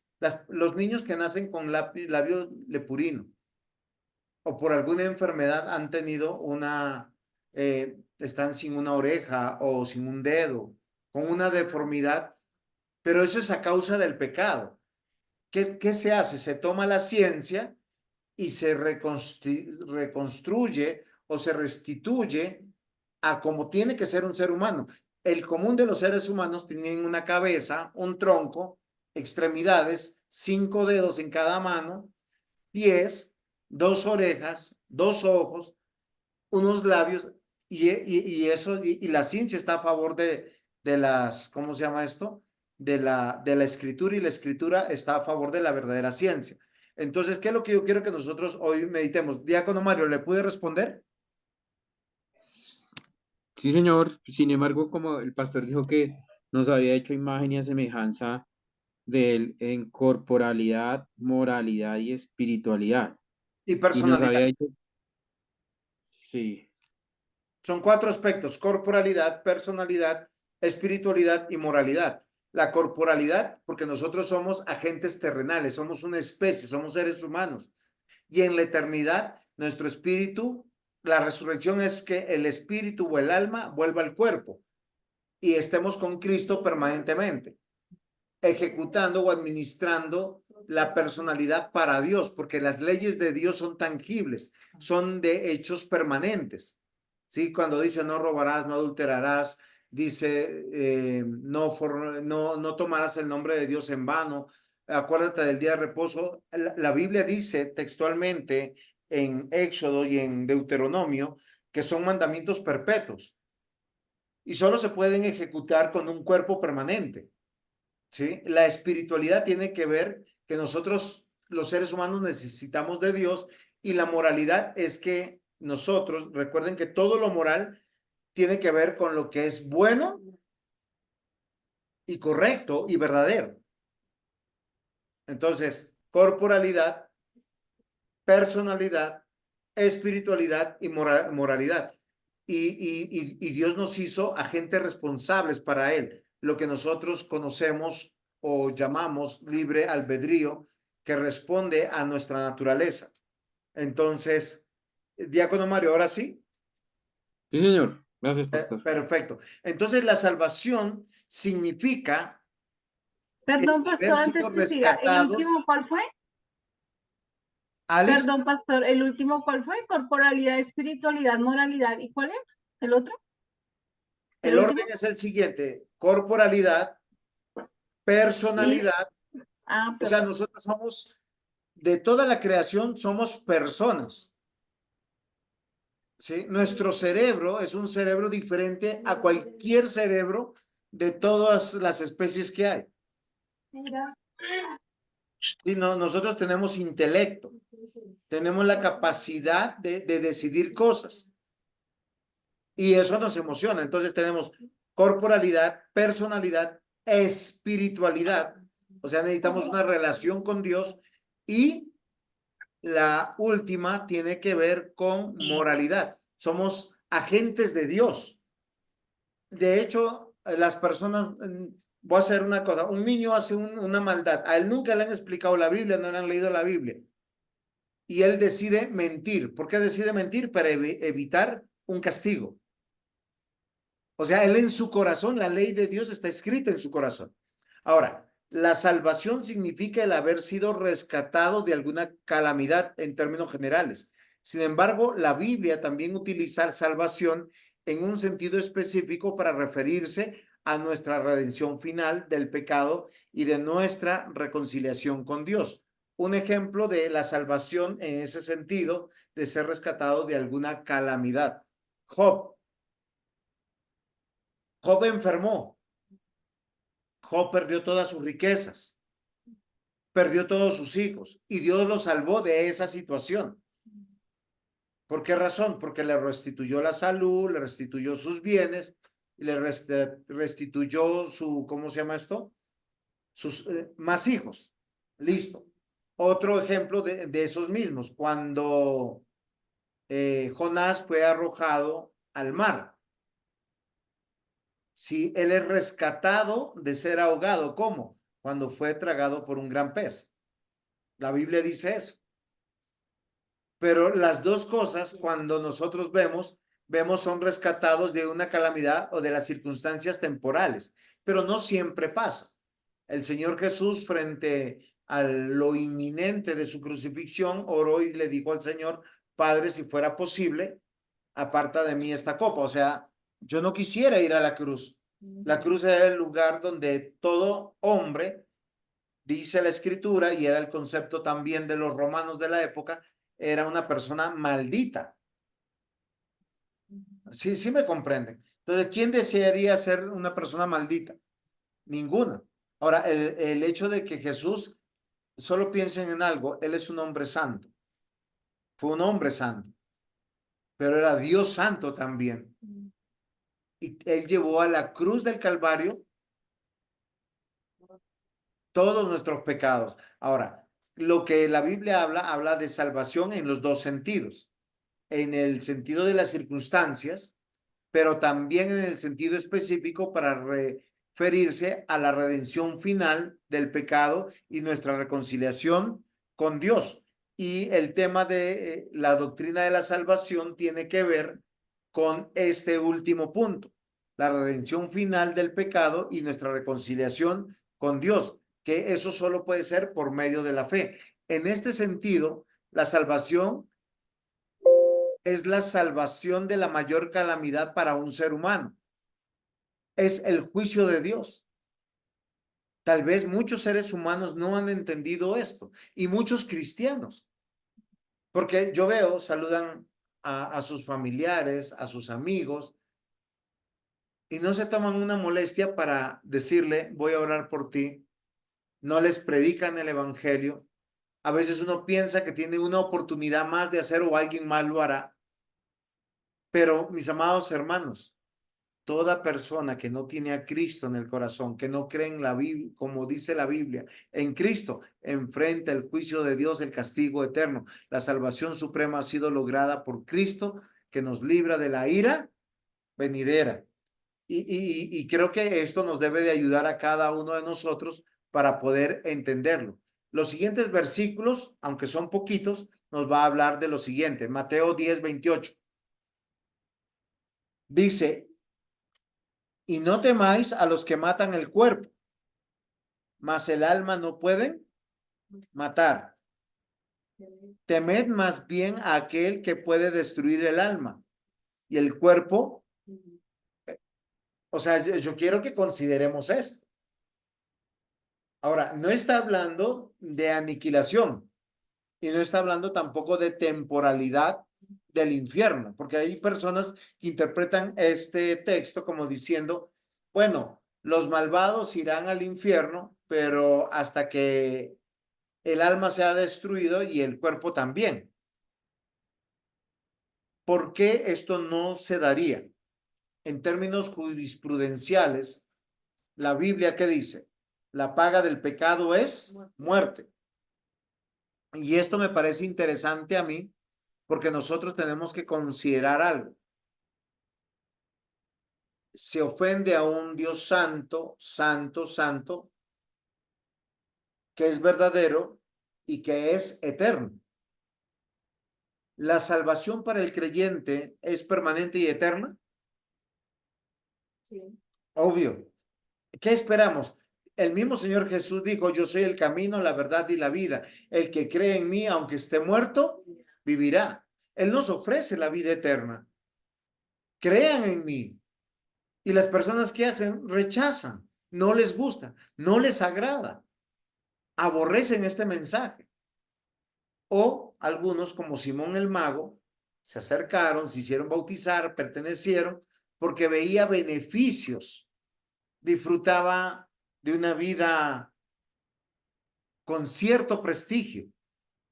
los niños que nacen con labio leporino o por alguna enfermedad han tenido están sin una oreja o sin un dedo, con una deformidad, pero eso es a causa del pecado. ¿Qué se hace? Se toma la ciencia y se reconstruye o se restituye a como tiene que ser un ser humano. El común de los seres humanos tienen una cabeza, un tronco, extremidades, 5 dedos en cada mano, pies, 2 orejas, 2 ojos, unos labios, y la ciencia está a favor de las, ¿cómo se llama esto? De la escritura, y la escritura está a favor de la verdadera ciencia. Entonces, ¿qué es lo que yo quiero que nosotros hoy meditemos? Diácono Mario, ¿le pude responder? Sí, señor. Sin embargo, como el pastor dijo que nos había hecho imagen y a semejanza de él en corporalidad, moralidad y espiritualidad. Y Y nos personalidad. había hecho, sí, Son 4 aspectos: corporalidad, personalidad, espiritualidad y moralidad. La corporalidad, porque nosotros somos agentes terrenales, somos una especie, somos seres humanos. Y en la eternidad, nuestro espíritu, la resurrección es que el espíritu o el alma vuelva al cuerpo y estemos con Cristo permanentemente, ejecutando o administrando la personalidad para Dios, porque las leyes de Dios son tangibles, son de hechos permanentes. ¿Sí? Cuando dice no robarás, no adulterarás, dice no tomarás el nombre de Dios en vano, acuérdate del día de reposo. La Biblia dice textualmente en Éxodo y en Deuteronomio que son mandamientos perpetuos y solo se pueden ejecutar con un cuerpo permanente. ¿Sí? La espiritualidad tiene que ver que nosotros, los seres humanos, necesitamos de Dios, y la moralidad es que nosotros, recuerden que todo lo moral tiene que ver con lo que es bueno y correcto y verdadero. Entonces, corporalidad, personalidad, espiritualidad y moralidad. Y Dios nos hizo agentes responsables para Él, lo que nosotros conocemos o llamamos libre albedrío, que responde a nuestra naturaleza. Entonces, Diácono Mario, ahora sí. Sí, señor. Gracias, pastor. Perfecto. Entonces, la salvación significa Perdón, haber pastor, antes sido que siga, ¿el rescatados. último cuál fue? Alex, Perdón, pastor, ¿el último cuál fue? Corporalidad, espiritualidad, moralidad. ¿Y cuál es? ¿El otro? el orden es el siguiente: corporalidad, personalidad. Ah, O sea, perfecto. nosotros somos, de toda la creación, somos personas. ¿Sí? Nuestro cerebro es un cerebro diferente a cualquier cerebro de todas las especies que hay. Y no, nosotros tenemos intelecto, tenemos la capacidad de decidir cosas. Y eso nos emociona. Entonces tenemos corporalidad, personalidad, espiritualidad. O sea, necesitamos una relación con Dios. Y la última tiene que ver con moralidad. Somos agentes de Dios. De hecho, las personas, voy a hacer una cosa: un niño hace una maldad, a él nunca le han explicado la Biblia, no le han leído la Biblia, y él decide mentir. ¿Por qué decide mentir? Para evitar un castigo. O sea, él en su corazón, la ley de Dios está escrita en su corazón. Ahora, la salvación significa el haber sido rescatado de alguna calamidad en términos generales. Sin embargo, la Biblia también utiliza salvación en un sentido específico para referirse a nuestra redención final del pecado y de nuestra reconciliación con Dios. Un ejemplo de la salvación en ese sentido, de ser rescatado de alguna calamidad. Job enfermó. Job perdió todas sus riquezas, perdió todos sus hijos, y Dios lo salvó de esa situación. ¿Por qué razón? Porque le restituyó la salud, le restituyó sus bienes, y le restituyó su, ¿cómo se llama esto? Sus más hijos. Listo. Otro ejemplo de esos mismos, cuando Jonás fue arrojado al mar. Si él es rescatado de ser ahogado, ¿cómo? Cuando fue tragado por un gran pez. La Biblia dice eso. Pero las dos cosas, cuando nosotros vemos son rescatados de una calamidad o de las circunstancias temporales, pero no siempre pasa. El Señor Jesús, frente a lo inminente de su crucifixión, oró y le dijo al Señor: Padre, si fuera posible, aparta de mí esta copa. O sea, yo no quisiera ir a la cruz. La cruz era el lugar donde todo hombre, dice la escritura, y era el concepto también de los romanos de la época, era una persona maldita. Sí, sí me comprenden. Entonces, ¿quién desearía ser una persona maldita? Ninguna. Ahora, el hecho de que Jesús, solo piensen en algo, él es un hombre santo. Fue un hombre santo, pero era Dios santo también. Y él llevó a la cruz del Calvario todos nuestros pecados. Ahora, lo que la Biblia habla de salvación en los dos sentidos: en el sentido de las circunstancias, pero también en el sentido específico para referirse a la redención final del pecado y nuestra reconciliación con Dios. Y el tema de la doctrina de la salvación tiene que ver con este último punto: la redención final del pecado y nuestra reconciliación con Dios, que eso solo puede ser por medio de la fe. En este sentido, la salvación es la salvación de la mayor calamidad para un ser humano. Es el juicio de Dios. Tal vez muchos seres humanos no han entendido esto, y muchos cristianos, porque yo veo, saludan a sus familiares, a sus amigos, y no se toman una molestia para decirle: voy a orar por ti. No les predican el evangelio. A veces uno piensa que tiene una oportunidad más de hacer, o alguien más lo hará. Pero, mis amados hermanos, Toda persona que no tiene a Cristo en el corazón, que no cree en la Biblia, como dice la Biblia, en Cristo, enfrenta el juicio de Dios, el castigo eterno. La salvación suprema ha sido lograda por Cristo, que nos libra de la ira venidera. Y creo que esto nos debe de ayudar a cada uno de nosotros para poder entenderlo. Los siguientes versículos, aunque son poquitos, nos va a hablar de lo siguiente. Mateo 10:28. Dice, y no temáis a los que matan el cuerpo, mas el alma no pueden matar. Temed más bien a aquel que puede destruir el alma y el cuerpo. O sea, yo quiero que consideremos esto. Ahora, no está hablando de aniquilación y no está hablando tampoco de temporalidad del infierno, porque hay personas que interpretan este texto como diciendo, bueno, los malvados irán al infierno, pero hasta que el alma sea destruido y el cuerpo también. ¿Por qué esto no se daría? En términos jurisprudenciales, la Biblia, ¿qué dice? La paga del pecado es muerte. Y esto me parece interesante a mí, porque nosotros tenemos que considerar algo. Se ofende a un Dios santo, santo, santo, que es verdadero y que es eterno. ¿La salvación para el creyente es permanente y eterna? Sí. Obvio. ¿Qué esperamos? El mismo Señor Jesús dijo, yo soy el camino, la verdad y la vida. El que cree en mí, aunque esté muerto, vivirá. Él nos ofrece la vida eterna. Crean en mí. Y las personas que hacen rechazan, no les gusta, no les agrada, aborrecen este mensaje. O algunos, como Simón el Mago, se acercaron, se hicieron bautizar, pertenecieron, porque veía beneficios, disfrutaba de una vida con cierto prestigio.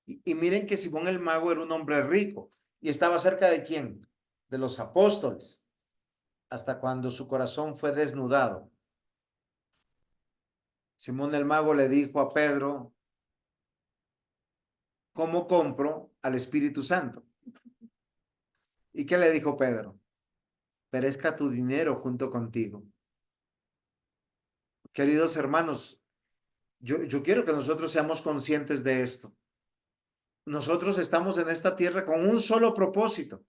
Y miren que Simón el Mago era un hombre rico y estaba cerca de ¿quién? De los apóstoles, hasta cuando su corazón fue desnudado. Simón el Mago le dijo a Pedro, ¿cómo compro al Espíritu Santo? ¿Y qué le dijo Pedro? Perezca tu dinero junto contigo. Queridos hermanos, yo quiero que nosotros seamos conscientes de esto. Nosotros estamos en esta tierra con un solo propósito.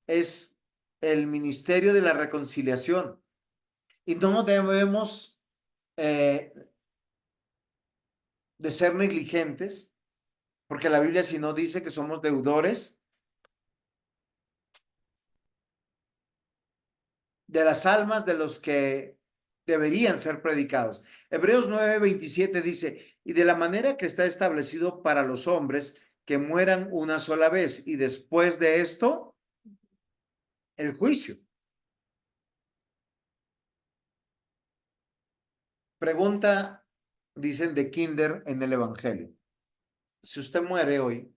Es el ministerio de la reconciliación. Y no debemos de ser negligentes, porque la Biblia si no dice que somos deudores de las almas de los que deberían ser predicados. Hebreos 9:27 dice, y de la manera que está establecido para los hombres que mueran una sola vez y después de esto, el juicio. Pregunta, dicen de Kinder en el Evangelio. Si usted muere hoy,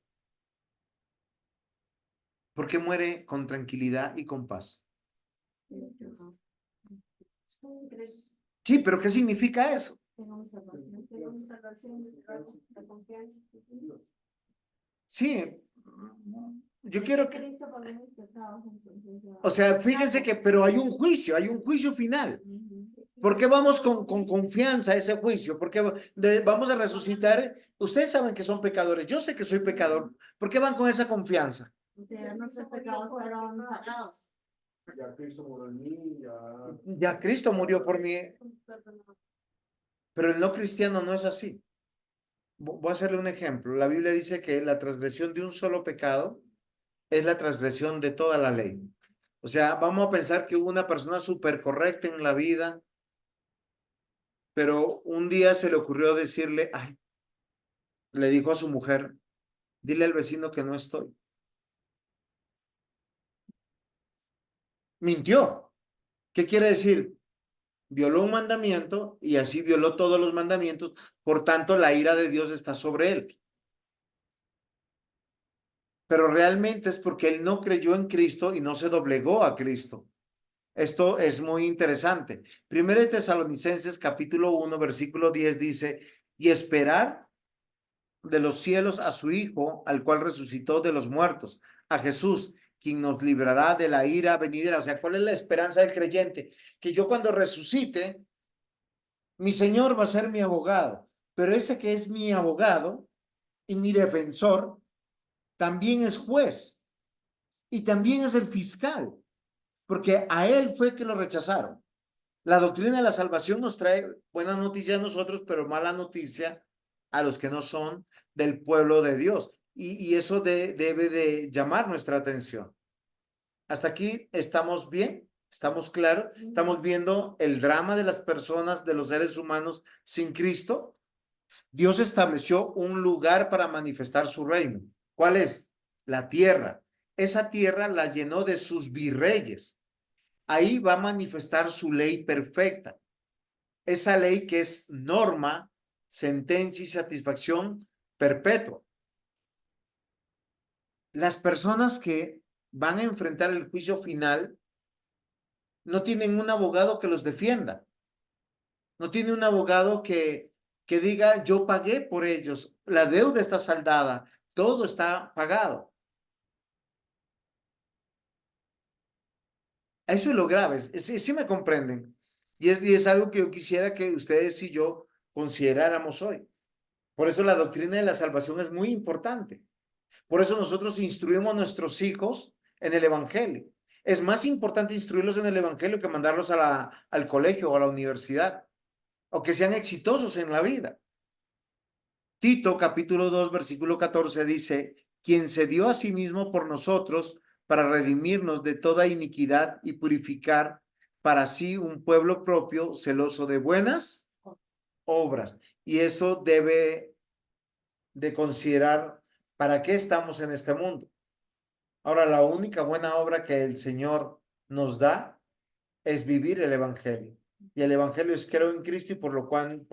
¿por qué muere con tranquilidad y con paz? Sí, pero ¿qué significa eso? Sí, yo quiero que... O sea, fíjense que, pero hay un juicio final. ¿Por qué vamos con confianza a ese juicio? Porque vamos a resucitar. Ustedes saben que son pecadores. Yo sé que soy pecador. ¿Por qué van con esa confianza? Ustedes no son pecados, fueron pagados. Ya Cristo murió en mí, Ya Cristo murió por mí. Pero el no cristiano no es así. Voy a hacerle un ejemplo. La Biblia dice que la transgresión de un solo pecado es la transgresión de toda la ley. O sea, vamos a pensar que hubo una persona súper correcta en la vida, pero un día se le ocurrió decirle, ay, le dijo a su mujer, dile al vecino que no estoy. Mintió. ¿Qué quiere decir? Violó un mandamiento y así violó todos los mandamientos, por tanto la ira de Dios está sobre él. Pero realmente es porque él no creyó en Cristo y no se doblegó a Cristo. Esto es muy interesante. Primero de Tesalonicenses capítulo 1, versículo 10 dice, y esperar de los cielos a su Hijo, al cual resucitó de los muertos, a Jesús, quien nos librará de la ira venidera. O sea, ¿cuál es la esperanza del creyente? Que yo cuando resucite, mi Señor va a ser mi abogado, pero ese que es mi abogado y mi defensor, también es juez y también es el fiscal, porque a él fue que lo rechazaron. La doctrina de la salvación nos trae buenas noticias a nosotros, pero mala noticia a los que no son del pueblo de Dios. Y eso debe de llamar nuestra atención. Hasta aquí estamos bien, estamos claros, estamos viendo el drama de las personas, de los seres humanos sin Cristo. Dios estableció un lugar para manifestar su reino. ¿Cuál es? La tierra. Esa tierra la llenó de sus virreyes. Ahí va a manifestar su ley perfecta. Esa ley que es norma, sentencia y satisfacción perpetua. Las personas que van a enfrentar el juicio final no tienen un abogado que los defienda. No tiene un abogado que diga, yo pagué por ellos, la deuda está saldada, todo está pagado. Eso es lo grave, sí me comprenden. Y es algo que yo quisiera que ustedes y yo consideráramos hoy. Por eso la doctrina de la salvación es muy importante. Por eso nosotros instruimos a nuestros hijos en el Evangelio. Es más importante instruirlos en el Evangelio que mandarlos al colegio o a la universidad, o que sean exitosos en la vida. Tito capítulo 2 versículo 14 dice, quien se dio a sí mismo por nosotros para redimirnos de toda iniquidad y purificar para sí un pueblo propio celoso de buenas obras. Y eso debe de considerar para qué estamos en este mundo. Ahora, la única buena obra que el Señor nos da es vivir el Evangelio. Y el Evangelio es creo en Cristo y por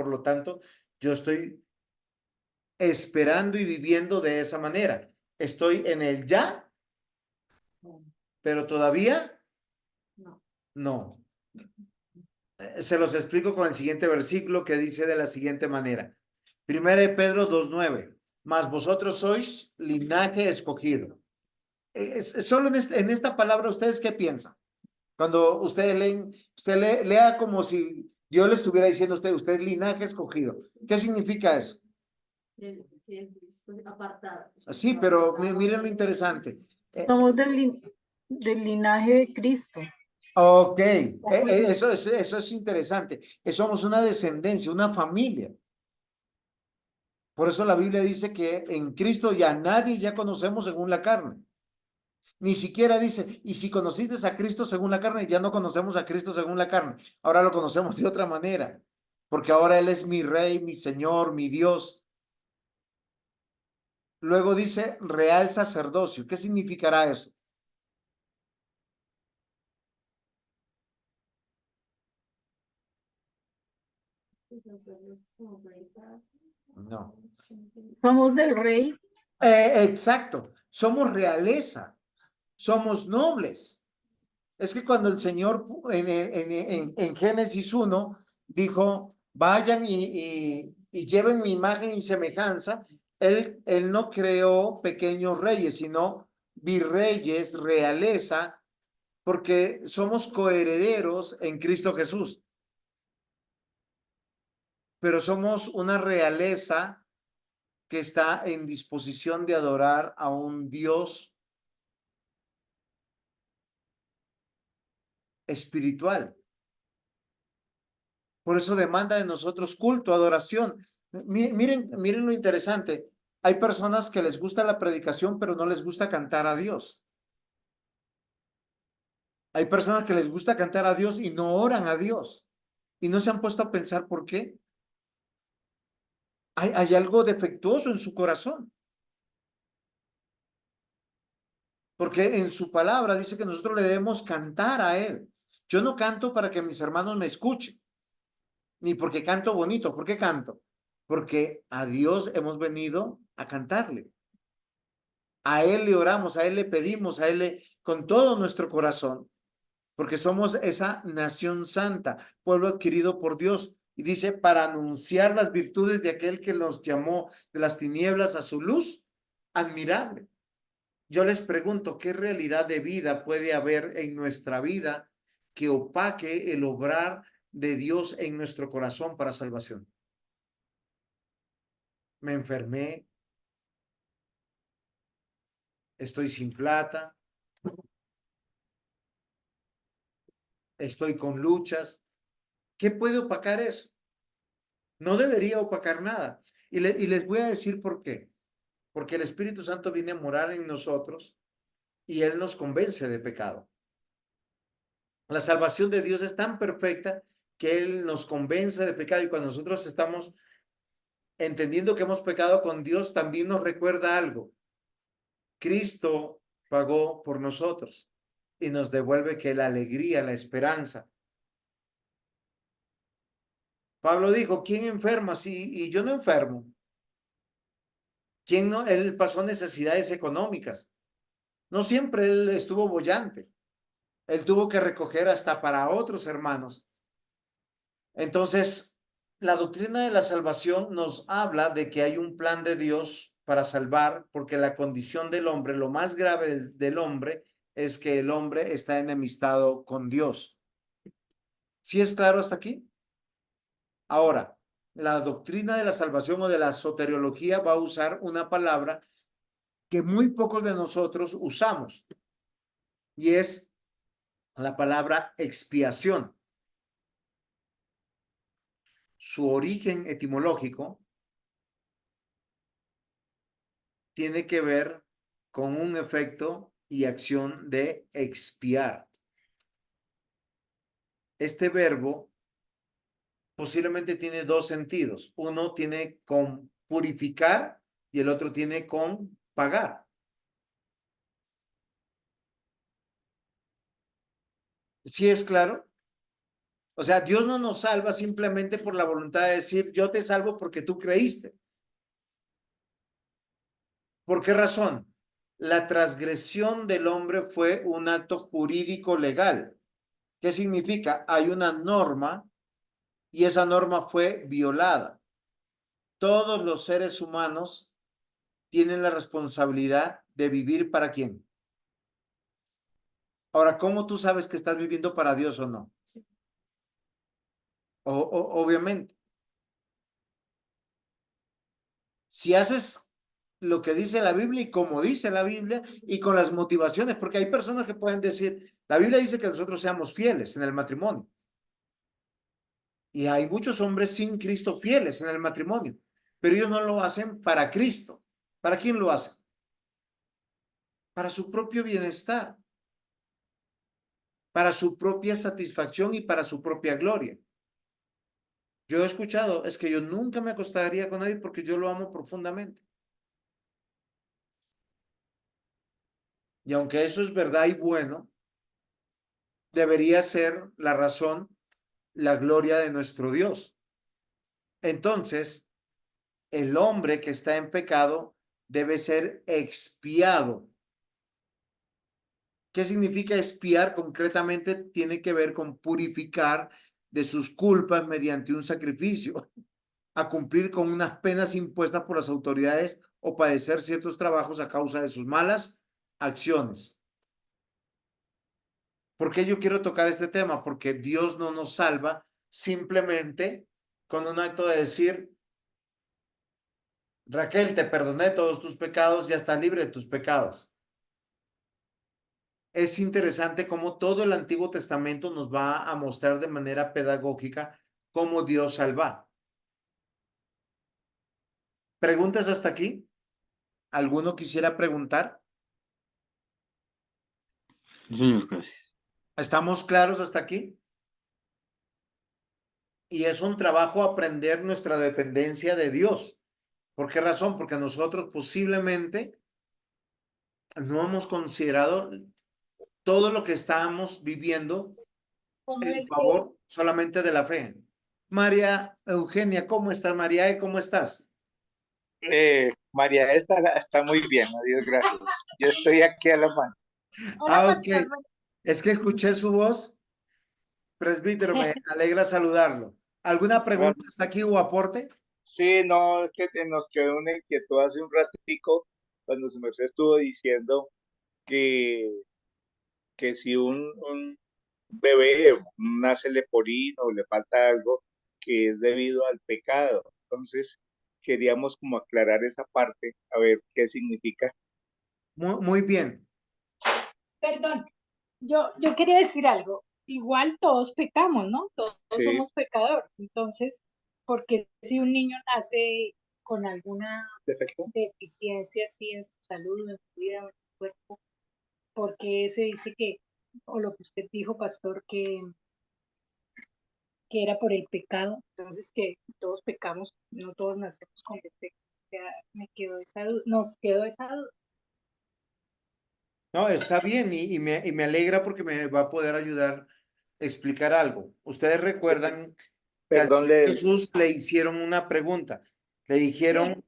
lo tanto, yo estoy esperando y viviendo de esa manera. Estoy en el ya, pero todavía no. Se los explico con el siguiente versículo que dice de la siguiente manera. 1 Pedro 2:9. Mas vosotros sois linaje escogido. Solo en esta palabra, ¿ustedes qué piensan? Cuando ustedes leen, lea como si Dios le estuviera diciendo a usted es linaje escogido. ¿Qué significa eso? Apartado. Sí, pero miren lo interesante. Somos del linaje de Cristo. Ok, eso es interesante. Somos una descendencia, una familia. Por eso la Biblia dice que en Cristo ya nadie ya conocemos según la carne. Ni siquiera dice, y si conociste a Cristo según la carne, ya no conocemos a Cristo según la carne. Ahora lo conocemos de otra manera, porque ahora Él es mi Rey, mi Señor, mi Dios. Luego dice real sacerdocio. ¿Qué significará eso? No. Somos del rey. Exacto. Somos realeza. Somos nobles. Es que cuando el Señor en Génesis 1 dijo, vayan y lleven mi imagen y semejanza, él no creó pequeños reyes, sino virreyes, realeza, porque somos coherederos en Cristo Jesús. Pero somos una realeza que está en disposición de adorar a un Dios espiritual. Por eso demanda de nosotros culto, adoración. Miren lo interesante. Hay personas que les gusta la predicación, pero no les gusta cantar a Dios. Hay personas que les gusta cantar a Dios y no oran a Dios. Y no se han puesto a pensar por qué. Hay algo defectuoso en su corazón. Porque en su palabra dice que nosotros le debemos cantar a Él. Yo no canto para que mis hermanos me escuchen, ni porque canto bonito. ¿Por qué canto? Porque a Dios hemos venido a cantarle. A Él le oramos, a Él le pedimos, con todo nuestro corazón. porque somos esa nación santa, pueblo adquirido por Dios. Y dice, para anunciar las virtudes de aquel que nos llamó de las tinieblas a su luz admirable. Yo les pregunto, ¿qué realidad de vida puede haber en nuestra vida que opaque el obrar de Dios en nuestro corazón para salvación? Me enfermé, estoy sin plata, estoy con luchas. ¿Qué puede opacar eso? No debería opacar nada. Y les voy a decir por qué. Porque el Espíritu Santo viene a morar en nosotros y Él nos convence de pecado. La salvación de Dios es tan perfecta que Él nos convence de pecado, y cuando nosotros estamos entendiendo que hemos pecado con Dios, también nos recuerda algo. Cristo pagó por nosotros y nos devuelve que la alegría, la esperanza. Pablo dijo, ¿quién enferma? Sí, y yo no enfermo. ¿Quién no? Él pasó necesidades económicas. No siempre él estuvo boyante. Él tuvo que recoger hasta para otros hermanos. Entonces, la doctrina de la salvación nos habla de que hay un plan de Dios para salvar, porque la condición del hombre, lo más grave del hombre, es que el hombre está enemistado con Dios. ¿Sí es claro hasta aquí? Ahora, la doctrina de la salvación o de la soteriología va a usar una palabra que muy pocos de nosotros usamos, y es la palabra expiación. Su origen etimológico tiene que ver con un efecto y acción de expiar. Este verbo posiblemente tiene dos sentidos. Uno tiene con purificar y el otro tiene con pagar. ¿Sí es claro? O sea, Dios no nos salva simplemente por la voluntad de decir, yo te salvo porque tú creíste. ¿Por qué razón? La transgresión del hombre fue un acto jurídico legal. ¿Qué significa? Hay una norma y esa norma fue violada. Todos los seres humanos tienen la responsabilidad de vivir para quién. Ahora, ¿cómo tú sabes que estás viviendo para Dios o no? Obviamente. Si haces lo que dice la Biblia y como dice la Biblia y con las motivaciones, porque hay personas que pueden decir, la Biblia dice que nosotros seamos fieles en el matrimonio. Y hay muchos hombres sin Cristo fieles en el matrimonio, pero ellos no lo hacen para Cristo. ¿Para quién lo hacen? Para su propio bienestar, para su propia satisfacción y para su propia gloria. Yo he escuchado, es que yo nunca me acostaría con nadie porque yo lo amo profundamente. Y aunque eso es verdad y bueno, debería ser la razón, la gloria de nuestro Dios. Entonces, el hombre que está en pecado debe ser expiado. ¿Qué significa expiar? Concretamente tiene que ver con purificar de sus culpas mediante un sacrificio, a cumplir con unas penas impuestas por las autoridades o padecer ciertos trabajos a causa de sus malas acciones. ¿Por qué yo quiero tocar este tema? Porque Dios no nos salva simplemente con un acto de decir, Raquel, te perdoné todos tus pecados, ya estás libre de tus pecados. Es interesante cómo todo el Antiguo Testamento nos va a mostrar de manera pedagógica cómo Dios salva. ¿Preguntas hasta aquí? ¿Alguno quisiera preguntar? Señor, gracias. ¿Estamos claros hasta aquí? Y es un trabajo aprender nuestra dependencia de Dios. ¿Por qué razón? Porque nosotros posiblemente no hemos considerado todo lo que estamos viviendo en favor solamente de la fe. María Eugenia, ¿cómo estás? María, ¿cómo estás? María está muy bien, adiós, gracias. Yo estoy aquí a la mano. Ah, ok. Es que escuché su voz, presbítero, me alegra saludarlo. ¿Alguna pregunta hasta aquí o aporte? Sí, no, es que nos quedó una inquietud hace un ratico cuando su merced estuvo diciendo que, que si un bebé nace leporino o le falta algo, que es debido al pecado. Entonces, queríamos como aclarar esa parte, a ver qué significa. Muy bien. Perdón, yo quería decir algo. Igual todos pecamos, ¿no? Todos Sí, somos pecadores. Entonces, porque si un niño nace con alguna perfecto. deficiencia así en su salud, en su vida, en su cuerpo, porque se dice que, o lo que usted dijo, pastor, que era por el pecado, entonces que todos pecamos, no todos nacemos con defecto. O sea, nos quedó esa duda. No, está bien y me alegra porque me va a poder ayudar a explicar algo. Ustedes recuerdan que al Perdón, Señor Jesús le hicieron una pregunta. Le Sí, dijeron,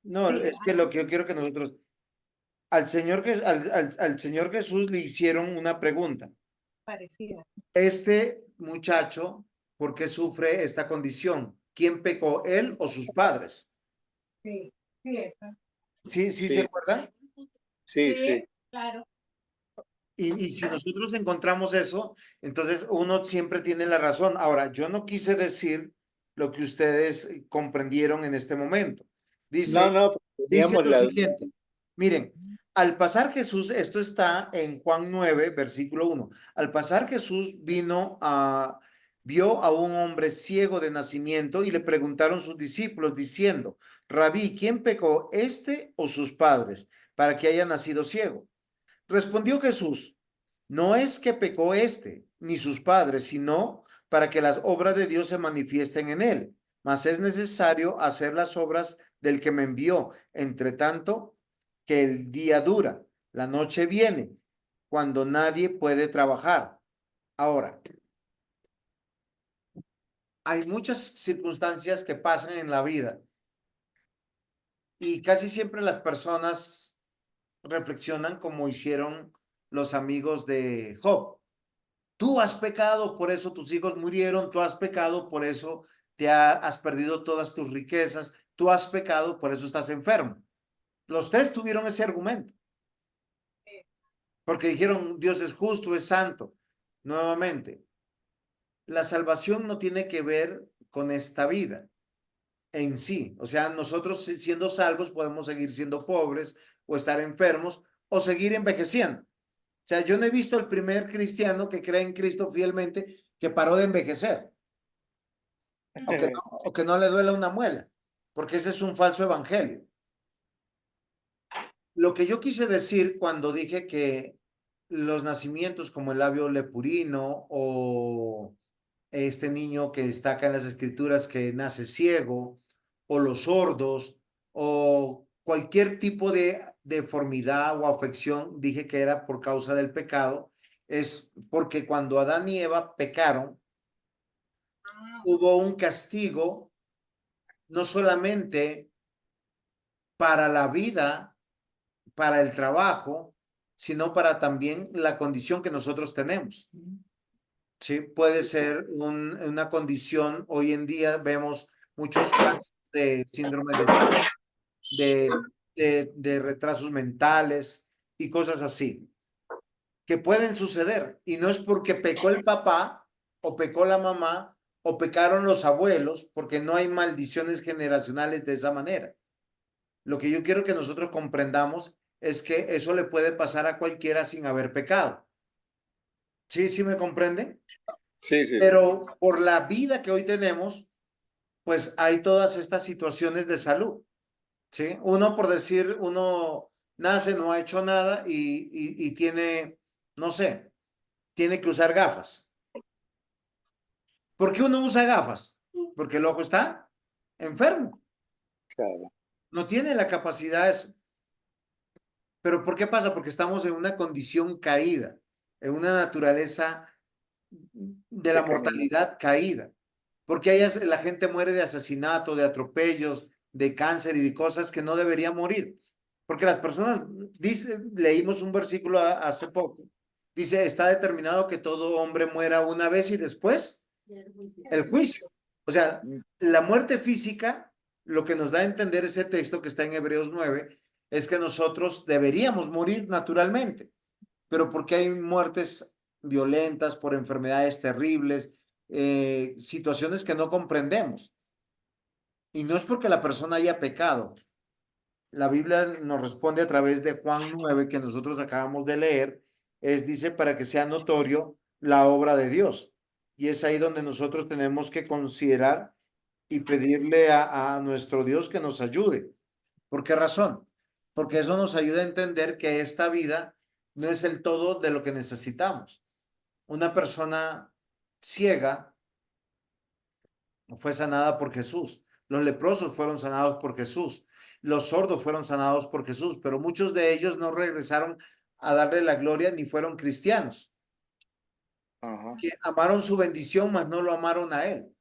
no, sí, es que lo que yo quiero que nosotros, al Señor Jesús le hicieron una pregunta. parecida. Este muchacho, ¿por qué sufre esta condición? ¿Quién pecó, él o sus padres? Sí, sí, eso. Sí, ¿se sí, acuerdan? sí, Sí, sí. claro. Y si nosotros encontramos eso, entonces uno siempre tiene la razón. Ahora, yo no quise decir lo que ustedes comprendieron en este momento. No, Dice, no, dice teníamos lo la duda. siguiente. Miren, al pasar Jesús, esto está en Juan 9, versículo 1. Al pasar Jesús vio a un hombre ciego de nacimiento y le preguntaron sus discípulos diciendo, Rabí, ¿quién pecó, este o sus padres, para que haya nacido ciego? Respondió Jesús, no es que pecó este ni sus padres, sino para que las obras de Dios se manifiesten en él. Mas es necesario hacer las obras del que me envió. Entre tanto, que el día dura, la noche viene, cuando nadie puede trabajar. Ahora, hay muchas circunstancias que pasan en la vida y casi siempre las personas reflexionan como hicieron los amigos de Job. Tú has pecado, por eso tus hijos murieron, tú has pecado, por eso has perdido todas tus riquezas, tú has pecado, por eso estás enfermo. Los tres tuvieron ese argumento, porque dijeron, Dios es justo, es santo. Nuevamente, la salvación no tiene que ver con esta vida en sí. O sea, nosotros siendo salvos podemos seguir siendo pobres o estar enfermos o seguir envejeciendo. O sea, yo no he visto el primer cristiano que cree en Cristo fielmente que paró de envejecer. O que no le duela una muela, porque ese es un falso evangelio. Lo que yo quise decir cuando dije que los nacimientos como el labio lepurino o este niño que destaca en las escrituras que nace ciego o los sordos o cualquier tipo de deformidad o afección, dije que era por causa del pecado, es porque cuando Adán y Eva pecaron, hubo un castigo no solamente para la vida, para el trabajo, sino para también la condición que nosotros tenemos. Sí, puede ser una condición, hoy en día vemos muchos casos de síndrome de Down, de retrasos mentales y cosas así, que pueden suceder. Y no es porque pecó el papá o pecó la mamá o pecaron los abuelos, porque no hay maldiciones generacionales de esa manera. Lo que yo quiero que nosotros comprendamos es que eso le puede pasar a cualquiera sin haber pecado. ¿Sí, sí me comprende? Sí, sí. Pero por la vida que hoy tenemos, pues hay todas estas situaciones de salud. ¿Sí? Uno, por decir, uno nace, no ha hecho nada y tiene, no sé, tiene que usar gafas. ¿Por qué uno usa gafas? Porque el ojo está enfermo, Claro. no tiene la capacidad de eso. Pero ¿por qué pasa? Porque estamos en una condición caída, en una naturaleza de la Pecaminoso. mortalidad caída. Porque la gente muere de asesinato, de atropellos, de cáncer y de cosas que no deberían morir. Porque las personas, leímos un versículo hace poco, Dice, está determinado que todo hombre muera una vez y después el juicio. O sea, la muerte física, lo que nos da a entender ese texto que está en Hebreos 9, es que nosotros deberíamos morir naturalmente, pero porque hay muertes violentas por enfermedades terribles, situaciones que no comprendemos. Y no es porque la persona haya pecado. La Biblia nos responde a través de Juan 9, que nosotros acabamos de leer, dice, para que sea notorio la obra de Dios. Y es ahí donde nosotros tenemos que considerar y pedirle a nuestro Dios que nos ayude. ¿Por qué razón? Porque eso nos ayuda a entender que esta vida no es el todo de lo que necesitamos. Una persona ciega fue sanada por Jesús. Los leprosos fueron sanados por Jesús. Los sordos fueron sanados por Jesús, pero muchos de ellos no regresaron a darle la gloria ni fueron cristianos. Que amaron su bendición, mas no lo amaron a él.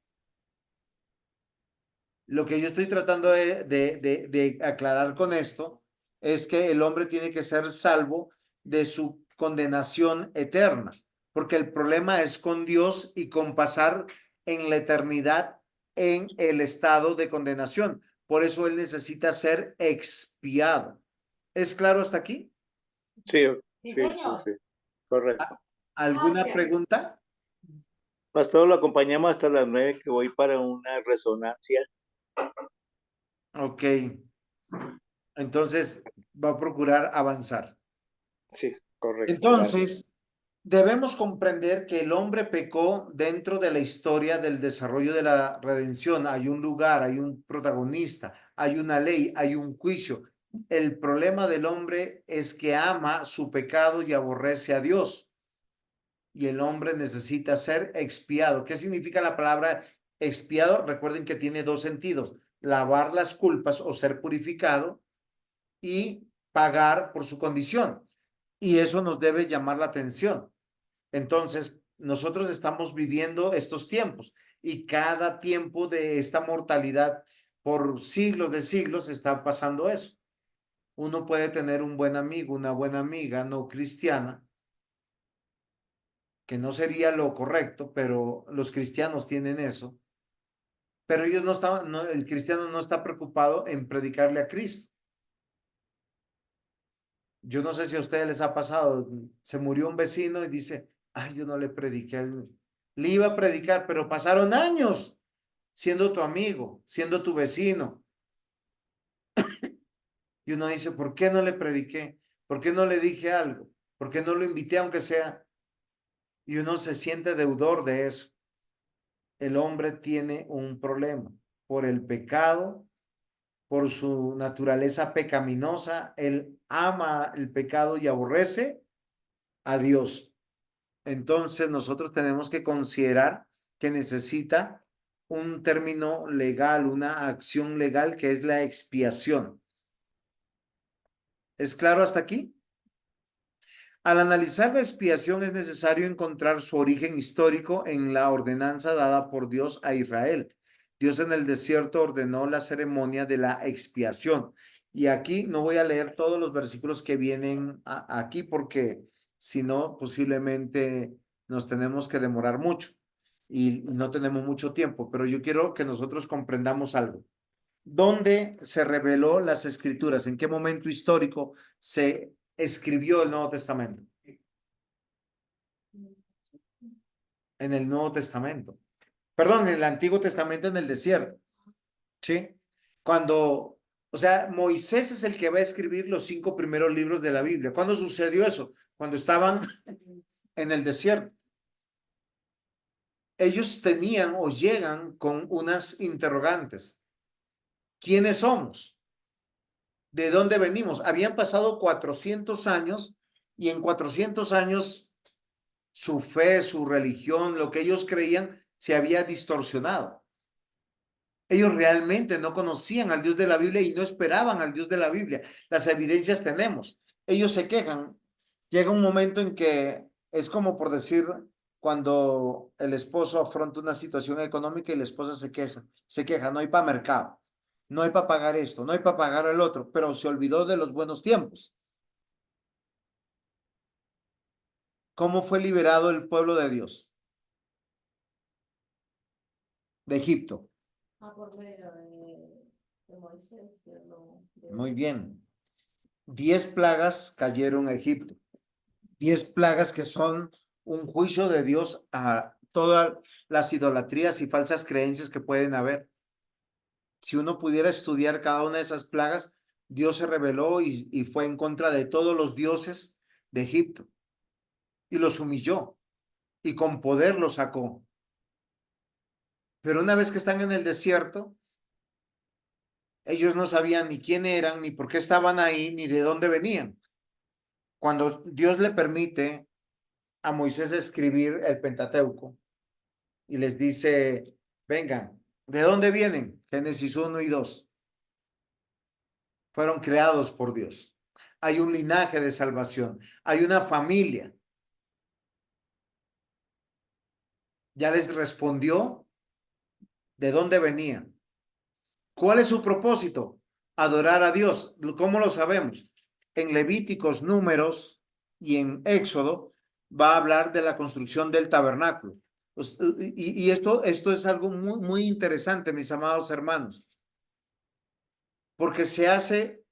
Lo que yo estoy tratando de aclarar con esto es que el hombre tiene que ser salvo de su condenación eterna, porque el problema es con Dios y con pasar en la eternidad en el estado de condenación. Por eso él necesita ser expiado. ¿Es claro hasta aquí? Sí, Sí, sí, señor. sí, correcto. ¿Alguna Gracias. pregunta? Pastor, lo acompañamos hasta las 9 que voy para una resonancia. Ok. Entonces va a procurar avanzar. Sí, correcto. Entonces, debemos comprender que el hombre pecó dentro de la historia del desarrollo de la redención. Hay un lugar, hay un protagonista, hay una ley, hay un juicio. El problema del hombre es que ama su pecado y aborrece a Dios. Y el hombre necesita ser expiado. ¿Qué significa la palabra expiado? Recuerden que tiene dos sentidos: lavar las culpas o ser purificado y pagar por su condición. Y eso nos debe llamar la atención. Entonces, nosotros estamos viviendo estos tiempos y cada tiempo de esta mortalidad por siglos de siglos está pasando eso. Uno puede tener un buen amigo, una buena amiga no cristiana, que no sería lo correcto, pero los cristianos tienen eso. Pero ellos no están, no, el cristiano no está preocupado en predicarle a Cristo. Yo no sé si a ustedes les ha pasado, se murió un vecino y dice, ay, yo no le prediqué a él. Le iba a predicar, pero pasaron años siendo tu amigo, siendo tu vecino. Y uno dice, ¿por qué no le prediqué? ¿Por qué no le dije algo? ¿Por qué no lo invité aunque sea? Y uno se siente deudor de eso. El hombre tiene un problema por el pecado, por su naturaleza pecaminosa. Él ama el pecado y aborrece a Dios. Entonces nosotros tenemos que considerar que necesita un término legal, una acción legal que es la expiación. ¿Es claro hasta aquí? Al analizar la expiación es necesario encontrar su origen histórico en la ordenanza dada por Dios a Israel. Dios en el desierto ordenó la ceremonia de la expiación. Y aquí no voy a leer todos los versículos que vienen aquí porque si no, posiblemente nos tenemos que demorar mucho y no tenemos mucho tiempo, pero yo quiero que nosotros comprendamos algo. ¿Dónde se reveló las escrituras? ¿En qué momento histórico se escribió el Nuevo Testamento? En el Nuevo Testamento. Perdón, en el Antiguo Testamento, en el desierto. ¿Sí? Cuando, o sea, Moisés es el que va a escribir los 5 primeros libros de la Biblia. ¿Cuándo sucedió eso? Cuando estaban en el desierto. Ellos tenían o llegan con unas interrogantes. ¿Quiénes somos? ¿De dónde venimos? Habían pasado 400 años y en 400 años su fe, su religión, lo que ellos creían se había distorsionado. Ellos realmente no conocían al Dios de la Biblia y no esperaban al Dios de la Biblia. Las evidencias tenemos. Ellos se quejan. Llega un momento en que es como por decir cuando el esposo afronta una situación económica y la esposa se queja, no hay para mercado, no hay para pagar esto, no hay para pagar el otro, pero se olvidó de los buenos tiempos. ¿cómo fue liberado el pueblo de Dios? De Egipto. Por medio de Moisés. Muy bien. 10 plagas cayeron a Egipto. 10 plagas que son un juicio de Dios a todas las idolatrías y falsas creencias que pueden haber. Si uno pudiera estudiar cada una de esas plagas, Dios se reveló y fue en contra de todos los dioses de Egipto y los humilló y con poder los sacó. Pero una vez que están en el desierto, ellos no sabían ni quién eran, ni por qué estaban ahí, ni de dónde venían. Cuando Dios le permite a Moisés escribir el Pentateuco y les dice, vengan, ¿de dónde vienen? Génesis 1 y 2. Fueron creados por Dios. Hay un linaje de salvación. Hay una familia. Ya les respondió de dónde venían. ¿Cuál es su propósito? Adorar a Dios. ¿Cómo lo sabemos? En Levíticos, Números y en Éxodo va a hablar de la construcción del tabernáculo. Y esto es algo muy, muy interesante, mis amados hermanos, porque se hace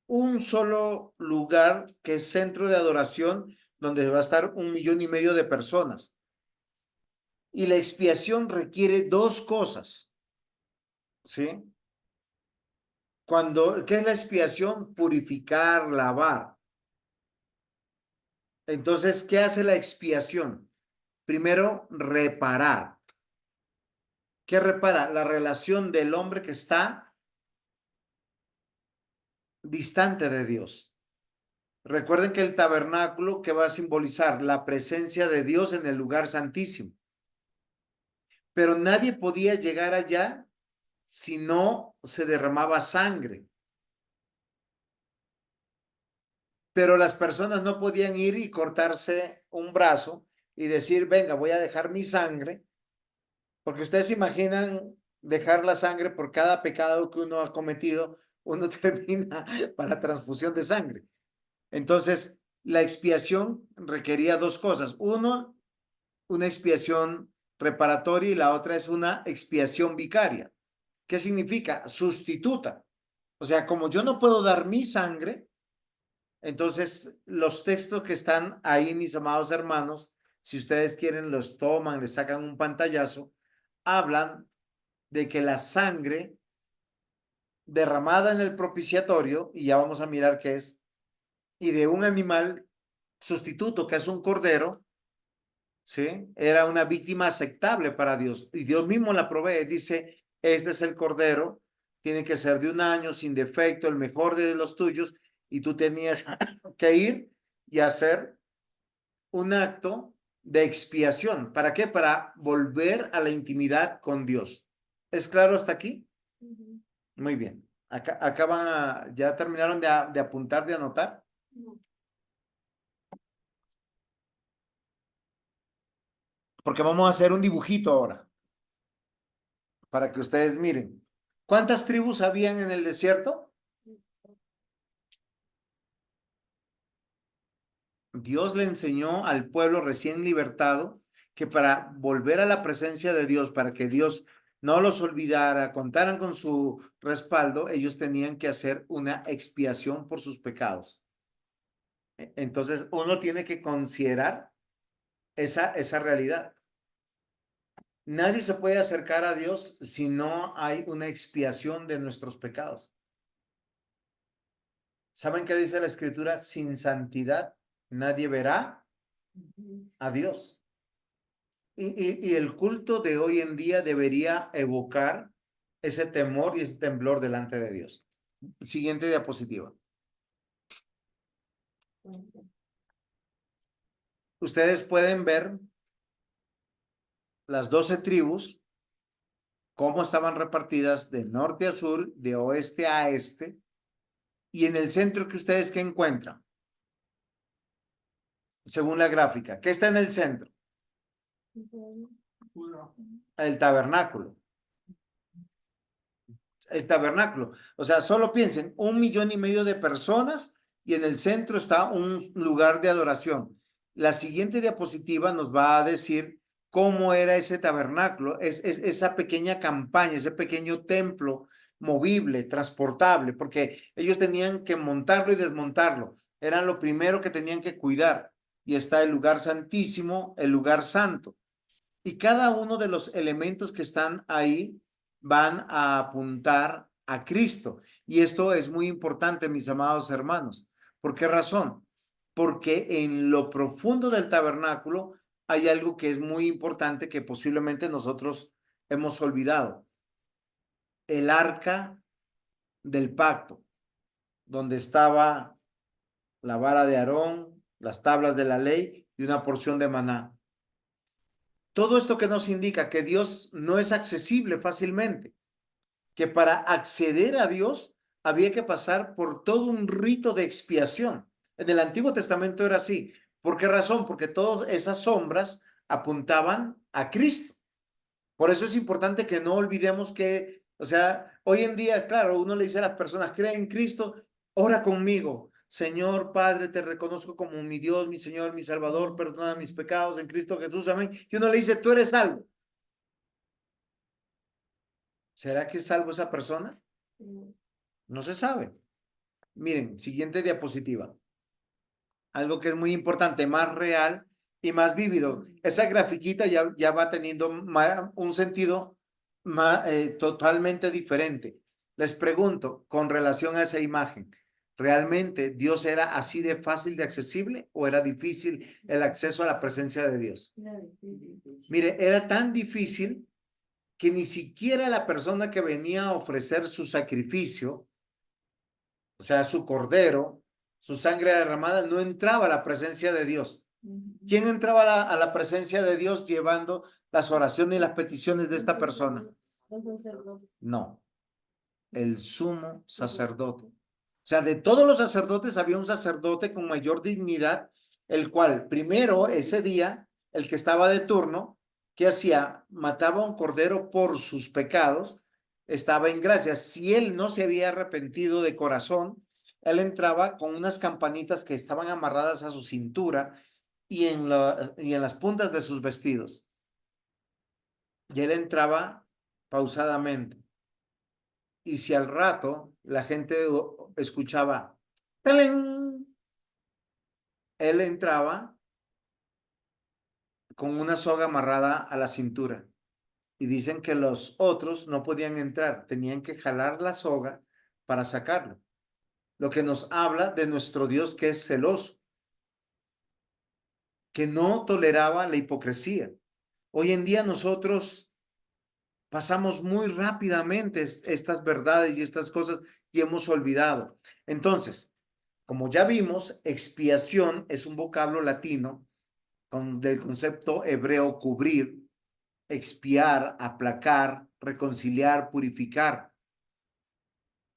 un solo lugar que es centro de adoración donde va a estar 1,5 millones de personas. Y la expiación requiere 2 cosas, ¿sí? ¿Qué es la expiación? Purificar, lavar. Entonces, ¿qué hace la expiación? Primero, reparar. ¿Qué repara? La relación del hombre que está distante de Dios. Recuerden que el tabernáculo que va a simbolizar la presencia de Dios en el lugar santísimo. Pero nadie podía llegar allá si no se derramaba sangre. Pero las personas no podían ir y cortarse un brazo y decir, venga, voy a dejar mi sangre, porque ustedes se imaginan dejar la sangre por cada pecado que uno ha cometido, uno termina para transfusión de sangre. Entonces, la expiación requería 2 cosas. Uno, una expiación reparatoria y la otra es una expiación vicaria. ¿Qué significa? Sustituta. O sea, como yo no puedo dar mi sangre, entonces los textos que están ahí, mis amados hermanos, si ustedes quieren, los toman, les sacan un pantallazo, hablan de que la sangre derramada en el propiciatorio, y ya vamos a mirar qué es, y de un animal sustituto, que es un cordero, ¿sí? Era una víctima aceptable para Dios. Y Dios mismo la provee. Dice, este es el cordero, tiene que ser de 1 año, sin defecto, el mejor de los tuyos. Y tú tenías que ir y hacer un acto de expiación. ¿Para qué? Para volver a la intimidad con Dios. ¿Es claro hasta aquí? Muy bien. Acá van ya terminaron de apuntar, de anotar. Porque vamos a hacer un dibujito ahora. Para que ustedes miren. ¿Cuántas tribus habían en el desierto? Dios le enseñó al pueblo recién libertado que para volver a la presencia de Dios, para que Dios no los olvidara, contaran con su respaldo, ellos tenían que hacer una expiación por sus pecados. Entonces, uno tiene que considerar esa realidad. Nadie se puede acercar a Dios si no hay una expiación de nuestros pecados. ¿Saben qué dice la Escritura? Sin santidad nadie verá a Dios. Y el culto de hoy en día debería evocar ese temor y ese temblor delante de Dios. Siguiente diapositiva. Ustedes pueden ver las 12 tribus, cómo estaban repartidas de norte a sur, de oeste a este, y en el centro que ustedes ¿qué encuentran? Según la gráfica, ¿qué está en el centro? El tabernáculo. El tabernáculo. O sea, solo piensen, 1,5 millones de personas y en el centro está un lugar de adoración. La siguiente diapositiva nos va a decir cómo era ese tabernáculo, esa pequeña campaña, ese pequeño templo movible, transportable, porque ellos tenían que montarlo y desmontarlo. Era lo primero que tenían que cuidar. Y está el lugar santísimo, el lugar santo. Y cada uno de los elementos que están ahí van a apuntar a Cristo. Y esto es muy importante, mis amados hermanos. ¿Por qué razón? Porque en lo profundo del tabernáculo hay algo que es muy importante que posiblemente nosotros hemos olvidado. El arca del pacto, donde estaba la vara de Aarón, las tablas de la ley y una porción de maná. Todo esto que nos indica que Dios no es accesible fácilmente, que para acceder a Dios había que pasar por todo un rito de expiación. En el Antiguo Testamento era así. ¿Por qué razón? Porque todas esas sombras apuntaban a Cristo. Por eso es importante que no olvidemos que, o sea, hoy en día, claro, uno le dice a las personas, cree en Cristo, ora conmigo. Señor Padre, te reconozco como mi Dios, mi Señor, mi Salvador, perdona mis pecados en Cristo Jesús, amén. Y uno le dice, tú eres salvo. ¿Será que es salvo esa persona? No se sabe. Miren, siguiente diapositiva. Algo que es muy importante, más real y más vívido. Esa grafiquita ya va teniendo un sentido totalmente diferente. Les pregunto, con relación a esa imagen, ¿realmente Dios era así de fácil de accesible o era difícil el acceso a la presencia de Dios? Mire, era tan difícil que ni siquiera la persona que venía a ofrecer su sacrificio, o sea, su cordero, su sangre derramada, no entraba a la presencia de Dios. ¿Quién entraba a la presencia de Dios llevando las oraciones y las peticiones de esta persona? No, el sumo sacerdote. O sea, de todos los sacerdotes había un sacerdote con mayor dignidad, el cual primero ese día, el que estaba de turno, ¿qué hacía? Mataba un cordero por sus pecados, estaba en gracia. Si él no se había arrepentido de corazón, él entraba con unas campanitas que estaban amarradas a su cintura y en las puntas de sus vestidos. Y él entraba pausadamente. Y si al rato la gente escuchaba, ¡pelín!, él entraba con una soga amarrada a la cintura. Y dicen que los otros no podían entrar, tenían que jalar la soga para sacarlo. Lo que nos habla de nuestro Dios que es celoso, que no toleraba la hipocresía. Hoy en día nosotros pasamos muy rápidamente estas verdades y estas cosas y hemos olvidado. Entonces, como ya vimos, expiación es un vocablo latino del concepto hebreo cubrir, expiar, aplacar, reconciliar, purificar.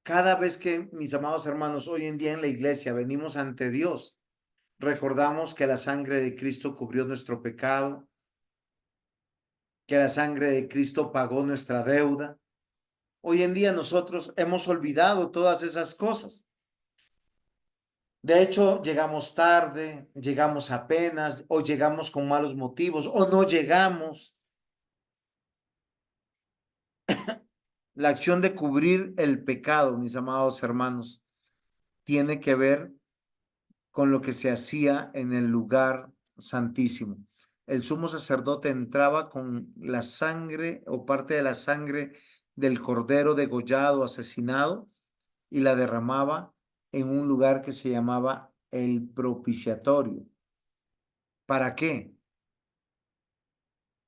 Cada vez que, mis amados hermanos, hoy en día en la iglesia venimos ante Dios, recordamos que la sangre de Cristo cubrió nuestro pecado, que la sangre de Cristo pagó nuestra deuda. Hoy en día nosotros hemos olvidado todas esas cosas. De hecho, llegamos tarde, llegamos apenas, o llegamos con malos motivos, o no llegamos. La acción de cubrir el pecado, mis amados hermanos, tiene que ver con lo que se hacía en el lugar santísimo. El sumo sacerdote entraba con la sangre o parte de la sangre del cordero degollado, asesinado, y la derramaba en un lugar que se llamaba el propiciatorio. ¿Para qué?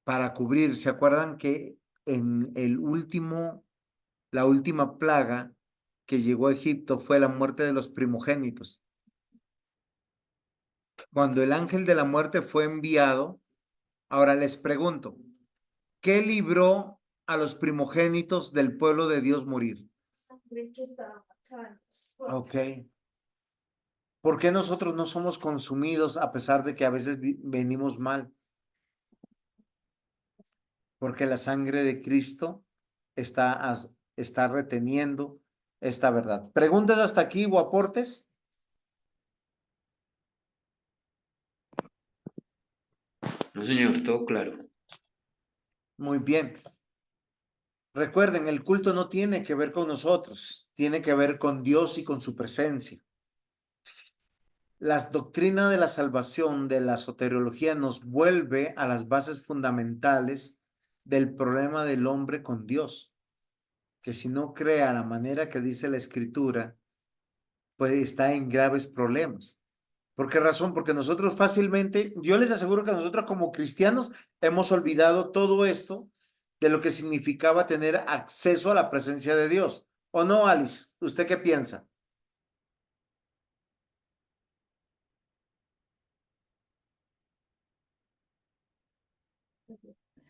Para cubrir. ¿Se acuerdan que en la última plaga que llegó a Egipto fue la muerte de los primogénitos? Cuando el ángel de la muerte fue enviado, ahora les pregunto, ¿qué libró a los primogénitos del pueblo de Dios morir? Ok. ¿Por qué nosotros no somos consumidos a pesar de que a veces venimos mal? Porque la sangre de Cristo está reteniendo esta verdad. ¿Preguntas hasta aquí o aportes? No, señor, todo claro. Muy bien. Recuerden, el culto no tiene que ver con nosotros, tiene que ver con Dios y con su presencia. La doctrina de la salvación de la soteriología nos vuelve a las bases fundamentales del problema del hombre con Dios, que si no crea la manera que dice la Escritura, pues está en graves problemas. ¿Por qué razón? Porque nosotros fácilmente, yo les aseguro que nosotros como cristianos hemos olvidado todo esto de lo que significaba tener acceso a la presencia de Dios. ¿O no, Alice? ¿Usted qué piensa?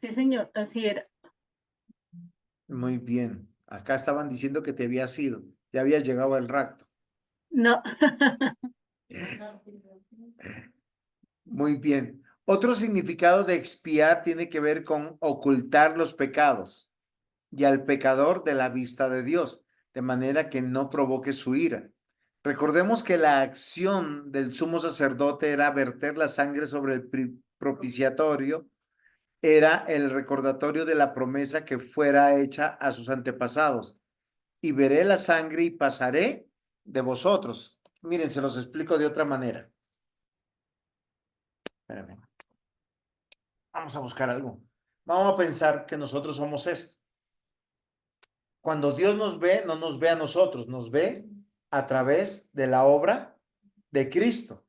Sí, señor, así era. Muy bien. Acá estaban diciendo que te habías ido, ya había llegado el rapto. No, Muy bien. Otro significado de expiar tiene que ver con ocultar los pecados y al pecador de la vista de Dios, de manera que no provoque su ira. Recordemos que la acción del sumo sacerdote era verter la sangre sobre el propiciatorio, era el recordatorio de la promesa que fuera hecha a sus antepasados. Y veré la sangre y pasaré de vosotros. Miren, se los explico de otra manera. Espérame. Vamos a buscar algo. Vamos a pensar que nosotros somos esto. Cuando Dios nos ve, no nos ve a nosotros, nos ve a través de la obra de Cristo.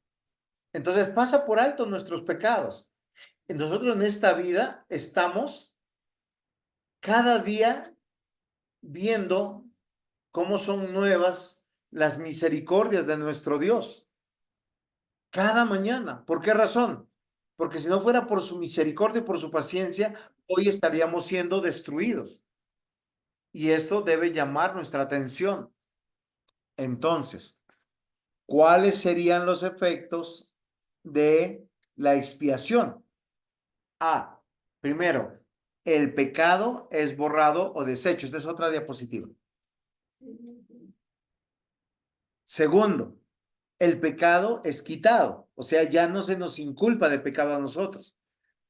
Entonces pasa por alto nuestros pecados. Nosotros en esta vida estamos cada día viendo cómo son nuevas las misericordias de nuestro Dios. Cada mañana. ¿Por qué razón? Porque si no fuera por su misericordia y por su paciencia, hoy estaríamos siendo destruidos. Y esto debe llamar nuestra atención. Entonces, ¿cuáles serían los efectos de la expiación? A, primero, el pecado es borrado o deshecho. Esta es otra diapositiva. Segundo, el pecado es quitado, o sea, ya no se nos inculpa de pecado a nosotros.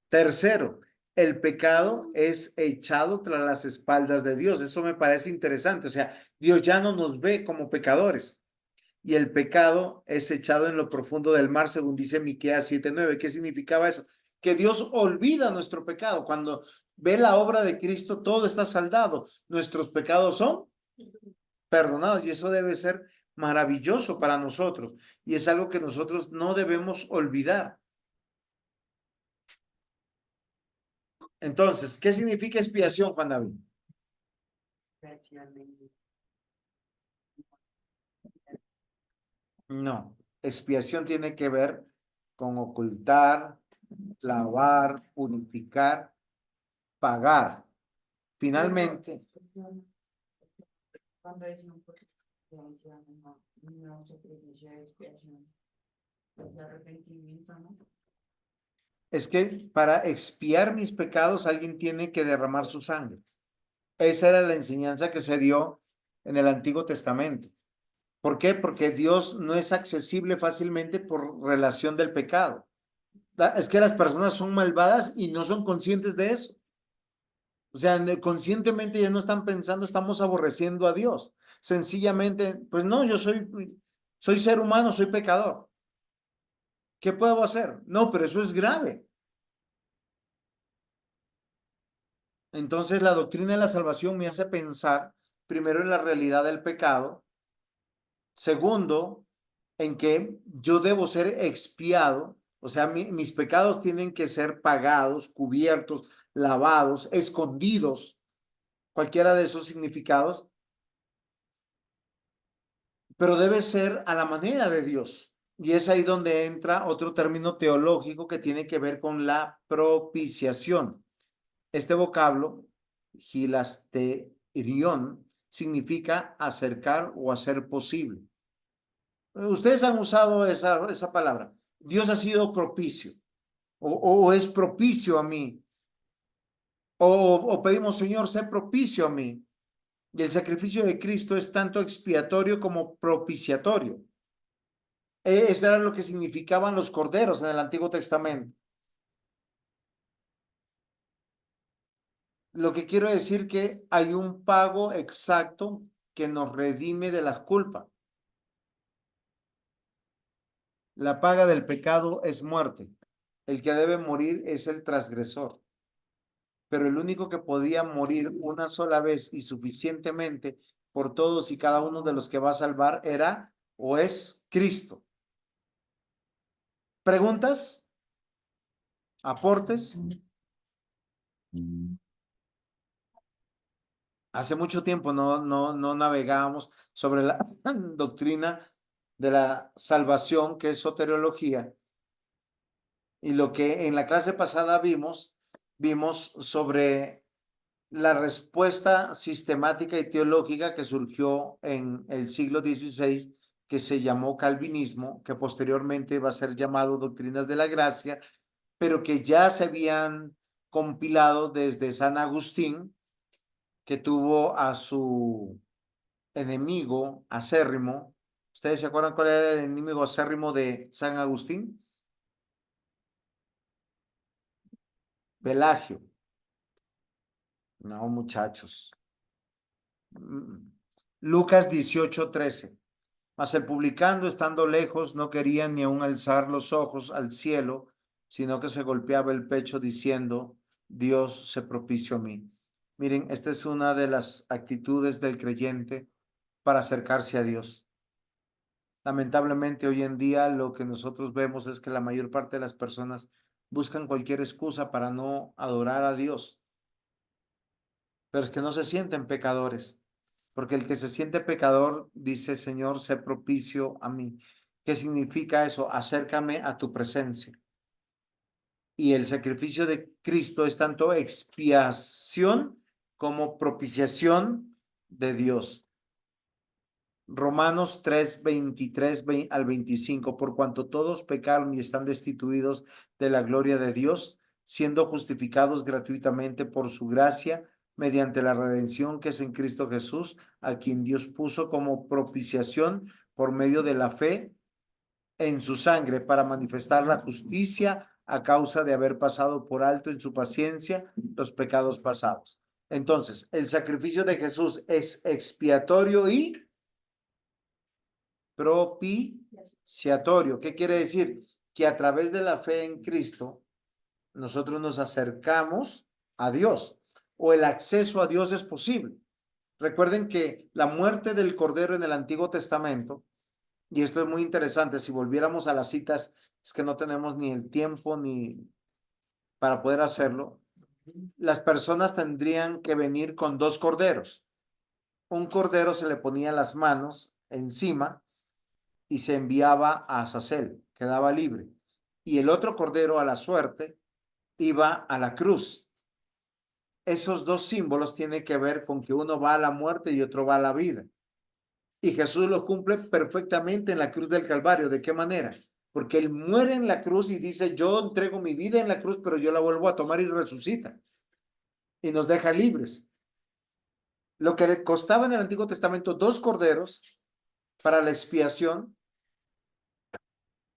Tercero, el pecado es echado tras las espaldas de Dios. Eso me parece interesante, o sea, Dios ya no nos ve como pecadores. Y el pecado es echado en lo profundo del mar, según dice Miqueas 7:9. ¿Qué significaba eso? Que Dios olvida nuestro pecado. Cuando ve la obra de Cristo, todo está saldado. Nuestros pecados son perdonados y eso debe ser maravilloso para nosotros. Y es algo que nosotros no debemos olvidar. Entonces, ¿qué significa expiación, Juan David? No, expiación tiene que ver con ocultar, lavar, purificar, pagar. Finalmente, Cuando es un no sacrificio de expiación, de arrepentimiento, ¿no? es que para expiar mis pecados alguien tiene que derramar su sangre. Esa era la enseñanza que se dio en el Antiguo Testamento. ¿Por qué? Porque Dios no es accesible fácilmente por relación del pecado. Es que las personas son malvadas y no son conscientes de eso. O sea, conscientemente ya no están pensando, estamos aborreciendo a Dios. Sencillamente, pues no, yo soy ser humano, soy pecador. ¿Qué puedo hacer? No, pero eso es grave. Entonces, la doctrina de la salvación me hace pensar, primero, en la realidad del pecado. Segundo, en que yo debo ser expiado. O sea, mis pecados tienen que ser pagados, cubiertos, lavados, escondidos, cualquiera de esos significados, pero debe ser a la manera de Dios. Y es ahí donde entra otro término teológico que tiene que ver con la propiciación. Este vocablo, hilasterión, significa acercar o hacer posible. Ustedes han usado esa palabra. Dios ha sido propicio o es propicio a mí. O pedimos, Señor, sé propicio a mí. Y el sacrificio de Cristo es tanto expiatorio como propiciatorio. Eso era lo que significaban los corderos en el Antiguo Testamento. Lo que quiero decir que hay un pago exacto que nos redime de las culpas. La paga del pecado es muerte. El que debe morir es el transgresor. Pero el único que podía morir una sola vez y suficientemente por todos y cada uno de los que va a salvar era o es Cristo. ¿Preguntas? ¿Aportes? Hace mucho tiempo no navegábamos sobre la doctrina de la salvación, que es soteriología. Y lo que en la clase pasada vimos sobre la respuesta sistemática y teológica que surgió en el siglo XVI, que se llamó calvinismo, que posteriormente va a ser llamado doctrinas de la gracia, pero que ya se habían compilado desde San Agustín, que tuvo a su enemigo acérrimo. ¿Ustedes se acuerdan cuál era el enemigo acérrimo de San Agustín? Pelagio. No, muchachos. Lucas 18:13. Mas el publicano, estando lejos, no quería ni aun alzar los ojos al cielo, sino que se golpeaba el pecho diciendo, Dios se propició a mí. Miren, esta es una de las actitudes del creyente para acercarse a Dios. Lamentablemente hoy en día lo que nosotros vemos es que la mayor parte de las personas buscan cualquier excusa para no adorar a Dios, pero es que no se sienten pecadores, porque el que se siente pecador dice, Señor, sé propicio a mí. ¿Qué significa eso? Acércame a tu presencia. Y el sacrificio de Cristo es tanto expiación como propiciación de Dios. Romanos 3, 23 al 25, por cuanto todos pecaron y están destituidos de la gloria de Dios, siendo justificados gratuitamente por su gracia, mediante la redención que es en Cristo Jesús, a quien Dios puso como propiciación por medio de la fe en su sangre, para manifestar la justicia a causa de haber pasado por alto en su paciencia los pecados pasados. Entonces, el sacrificio de Jesús es expiatorio y propiciatorio. ¿Qué quiere decir? Que a través de la fe en Cristo, nosotros nos acercamos a Dios, o el acceso a Dios es posible. Recuerden que la muerte del Cordero en el Antiguo Testamento, y esto es muy interesante, si volviéramos a las citas, es que no tenemos ni el tiempo ni para poder hacerlo, las personas tendrían que venir con dos corderos. Un cordero se le ponía las manos encima y se enviaba a Azazel, quedaba libre. Y el otro cordero, a la suerte, iba a la cruz. Esos dos símbolos tienen que ver con que uno va a la muerte y otro va a la vida. Y Jesús lo cumple perfectamente en la cruz del Calvario. ¿De qué manera? Porque Él muere en la cruz y dice, yo entrego mi vida en la cruz, pero yo la vuelvo a tomar y resucita. Y nos deja libres. Lo que le costaba en el Antiguo Testamento 2 corderos para la expiación,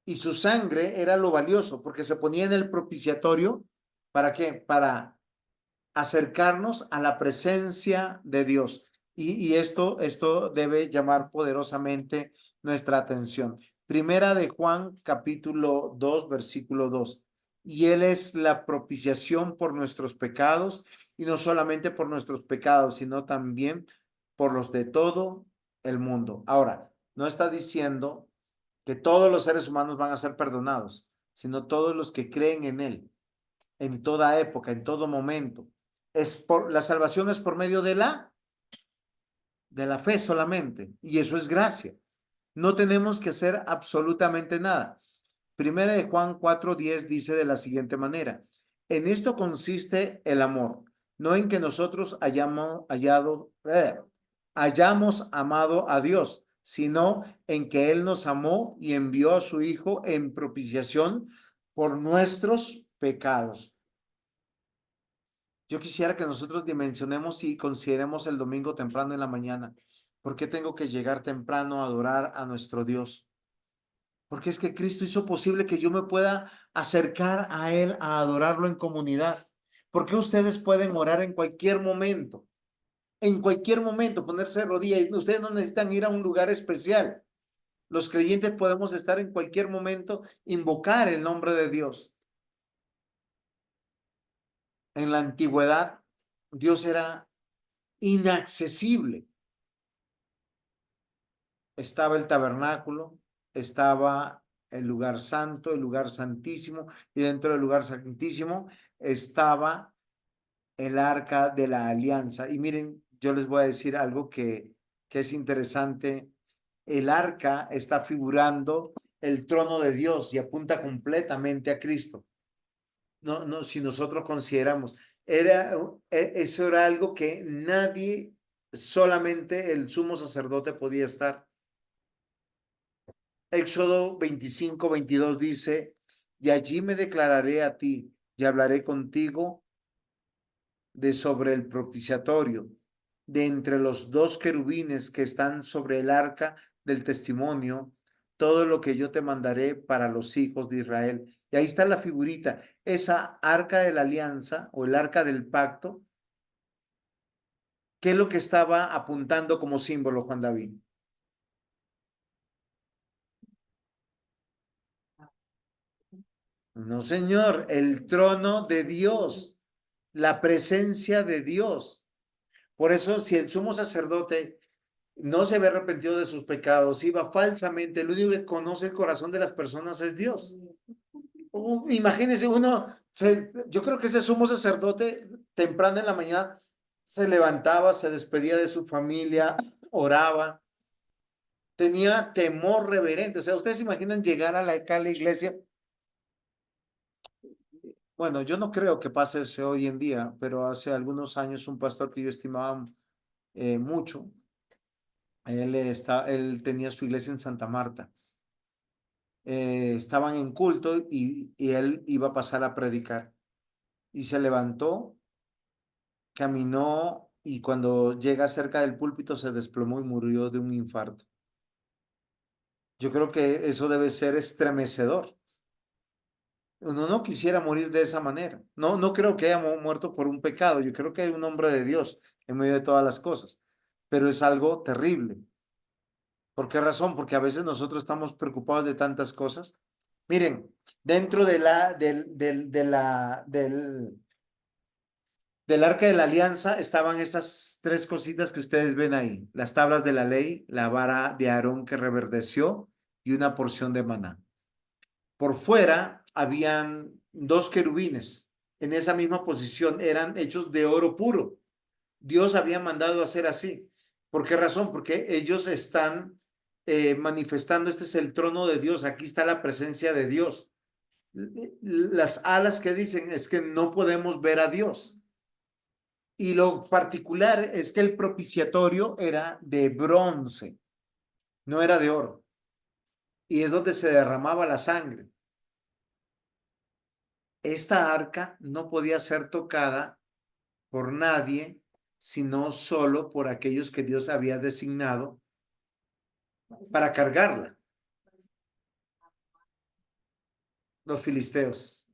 y su sangre era lo valioso, porque se ponía en el propiciatorio. ¿Para qué? Para acercarnos a la presencia de Dios. Y esto debe llamar poderosamente nuestra atención. Primera de Juan, capítulo 2, versículo 2. Y Él es la propiciación por nuestros pecados, y no solamente por nuestros pecados, sino también por los de todo el mundo. Ahora, no está diciendo que todos los seres humanos van a ser perdonados, sino todos los que creen en Él, en toda época, en todo momento. La salvación es por medio de la fe solamente, y eso es gracia. No tenemos que hacer absolutamente nada. Primera de Juan 4:10 dice de la siguiente manera: en esto consiste el amor, no en que nosotros hayamos amado a Dios, sino en que Él nos amó y envió a su Hijo en propiciación por nuestros pecados. Yo quisiera que nosotros dimensionemos y consideremos el domingo temprano en la mañana. ¿Por qué tengo que llegar temprano a adorar a nuestro Dios? Porque es que Cristo hizo posible que yo me pueda acercar a Él, a adorarlo en comunidad. Porque ustedes pueden orar en cualquier momento. En cualquier momento, ponerse de rodillas. Ustedes no necesitan ir a un lugar especial. Los creyentes podemos estar en cualquier momento, invocar el nombre de Dios. En la antigüedad, Dios era inaccesible. Estaba el tabernáculo, estaba el lugar santo, el lugar santísimo, y dentro del lugar santísimo estaba el arca de la alianza. Y miren, yo les voy a decir algo que es interesante. El arca está figurando el trono de Dios y apunta completamente a Cristo. No, si nosotros consideramos, eso era algo que nadie, solamente el sumo sacerdote podía estar. Éxodo 25:22 dice, y allí me declararé a ti y hablaré contigo de sobre el propiciatorio, de entre los dos querubines que están sobre el arca del testimonio, todo lo que yo te mandaré para los hijos de Israel. Y ahí está la figurita, esa arca de la alianza o el arca del pacto. ¿Qué es lo que estaba apuntando como símbolo, Juan David? No, señor, el trono de Dios, la presencia de Dios. Por eso, si el sumo sacerdote no se había arrepentido de sus pecados, iba falsamente, el único que conoce el corazón de las personas es Dios. Imagínense yo creo que ese sumo sacerdote temprano en la mañana se levantaba, se despedía de su familia, oraba, tenía temor reverente. O sea, ustedes se imaginan llegar acá a la iglesia. Bueno, yo no creo que pase eso hoy en día, pero hace algunos años un pastor que yo estimaba mucho, él tenía su iglesia en Santa Marta. Estaban en culto y él iba a pasar a predicar. Y se levantó, caminó y cuando llega cerca del púlpito se desplomó y murió de un infarto. Yo creo que eso debe ser estremecedor. Uno no quisiera morir de esa manera. No creo que haya muerto por un pecado. Yo creo que hay un hombre de Dios en medio de todas las cosas, pero es algo terrible. ¿Por qué razón? Porque a veces nosotros estamos preocupados de tantas cosas. Miren, dentro del arca de la alianza estaban estas tres cositas que ustedes ven ahí: las tablas de la ley, la vara de Aarón que reverdeció y una porción de maná. Por fuera habían dos querubines en esa misma posición, eran hechos de oro puro. Dios había mandado hacer así. ¿Por qué razón? Porque ellos están manifestando, este es el trono de Dios, aquí está la presencia de Dios. Las alas que dicen es que no podemos ver a Dios. Y lo particular es que el propiciatorio era de bronce, no era de oro. Y es donde se derramaba la sangre. Esta arca no podía ser tocada por nadie, sino solo por aquellos que Dios había designado para cargarla. Los filisteos.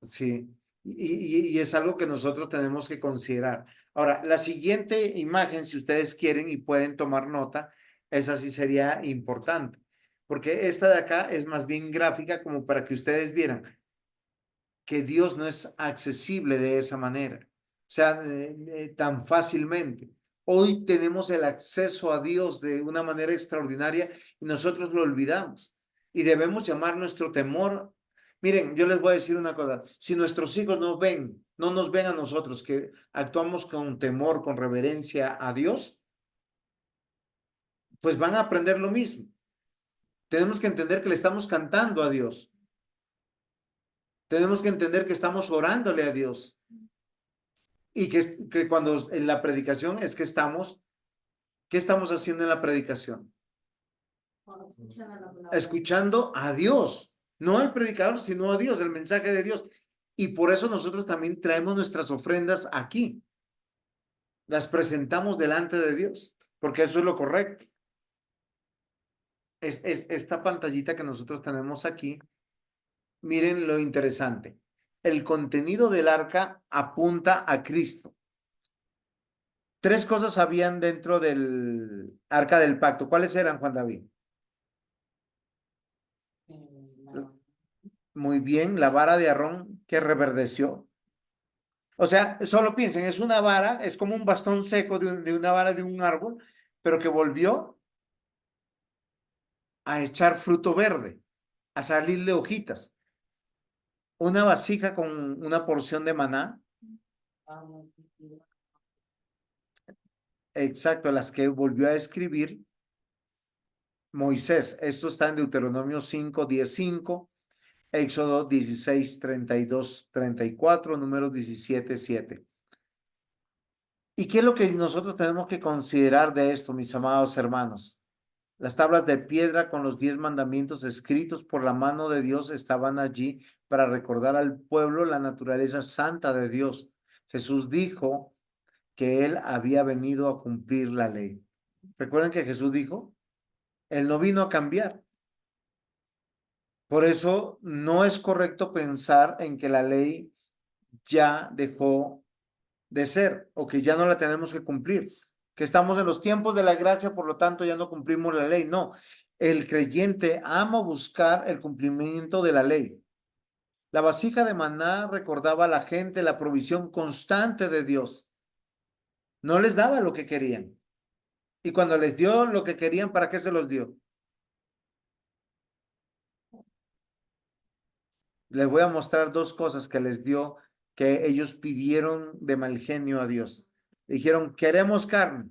Sí. Y es algo que nosotros tenemos que considerar. Ahora, la siguiente imagen, si ustedes quieren y pueden tomar nota, esa sí sería importante, porque esta de acá es más bien gráfica como para que ustedes vieran que Dios no es accesible de esa manera, o sea, tan fácilmente. Hoy tenemos el acceso a Dios de una manera extraordinaria y nosotros lo olvidamos. Y debemos llamar nuestro temor. Miren, yo les voy a decir una cosa. Si nuestros hijos no nos ven a nosotros que actuamos con temor, con reverencia a Dios, pues van a aprender lo mismo. Tenemos que entender que le estamos cantando a Dios. Tenemos que entender que estamos orándole a Dios. Y que cuando en la predicación es que ¿qué estamos haciendo en la predicación? Escuchando a Dios, no al predicador, sino a Dios, el mensaje de Dios. Y por eso nosotros también traemos nuestras ofrendas aquí. Las presentamos delante de Dios, porque eso es lo correcto. Esta pantallita que nosotros tenemos aquí, miren lo interesante. el contenido del arca apunta a Cristo. Tres cosas habían dentro del arca del pacto. ¿Cuáles eran, Juan David? Muy bien, la vara de Aarón que reverdeció. O sea, solo piensen, es una vara, es como un bastón seco de una vara de un árbol, pero que volvió a echar fruto verde, a salirle hojitas. Una vasija con una porción de maná, exacto, las que volvió a escribir Moisés. Esto está en Deuteronomio 5, 10, 5, Éxodo 16, 32, 34, Números 17, 7. ¿Y qué es lo que nosotros tenemos que considerar de esto, mis amados hermanos? Las tablas de piedra con los 10 mandamientos escritos por la mano de Dios estaban allí para recordar al pueblo la naturaleza santa de Dios. Jesús dijo que él había venido a cumplir la ley. ¿Recuerdan que Jesús dijo? Él no vino a cambiar. Por eso no es correcto pensar en que la ley ya dejó de ser o que ya no la tenemos que cumplir, que estamos en los tiempos de la gracia, por lo tanto ya no cumplimos la ley. No, el creyente ama buscar el cumplimiento de la ley. La vasija de maná recordaba a la gente la provisión constante de Dios. No les daba lo que querían. Y cuando les dio lo que querían, ¿para qué se los dio? Les voy a mostrar dos cosas que les dio, que ellos pidieron de mal genio a Dios. Dijeron, queremos carne.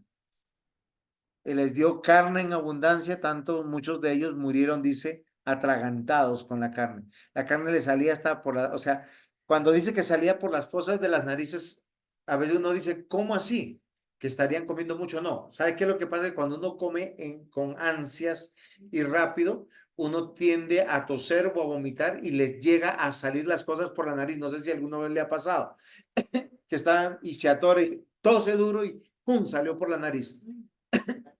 Y les dio carne en abundancia, tanto muchos de ellos murieron, dice, atragantados con la carne. La carne les salía hasta por la, o sea, cuando dice que salía por las fosas de las narices, a veces uno dice, ¿cómo así? Que estarían comiendo mucho. No, ¿sabe qué es lo que pasa? Cuando uno come con ansias y rápido, uno tiende a toser o a vomitar y les llega a salir las cosas por la nariz. No sé si alguna vez le ha pasado, que están y se atora y tose duro y ¡pum! Salió por la nariz.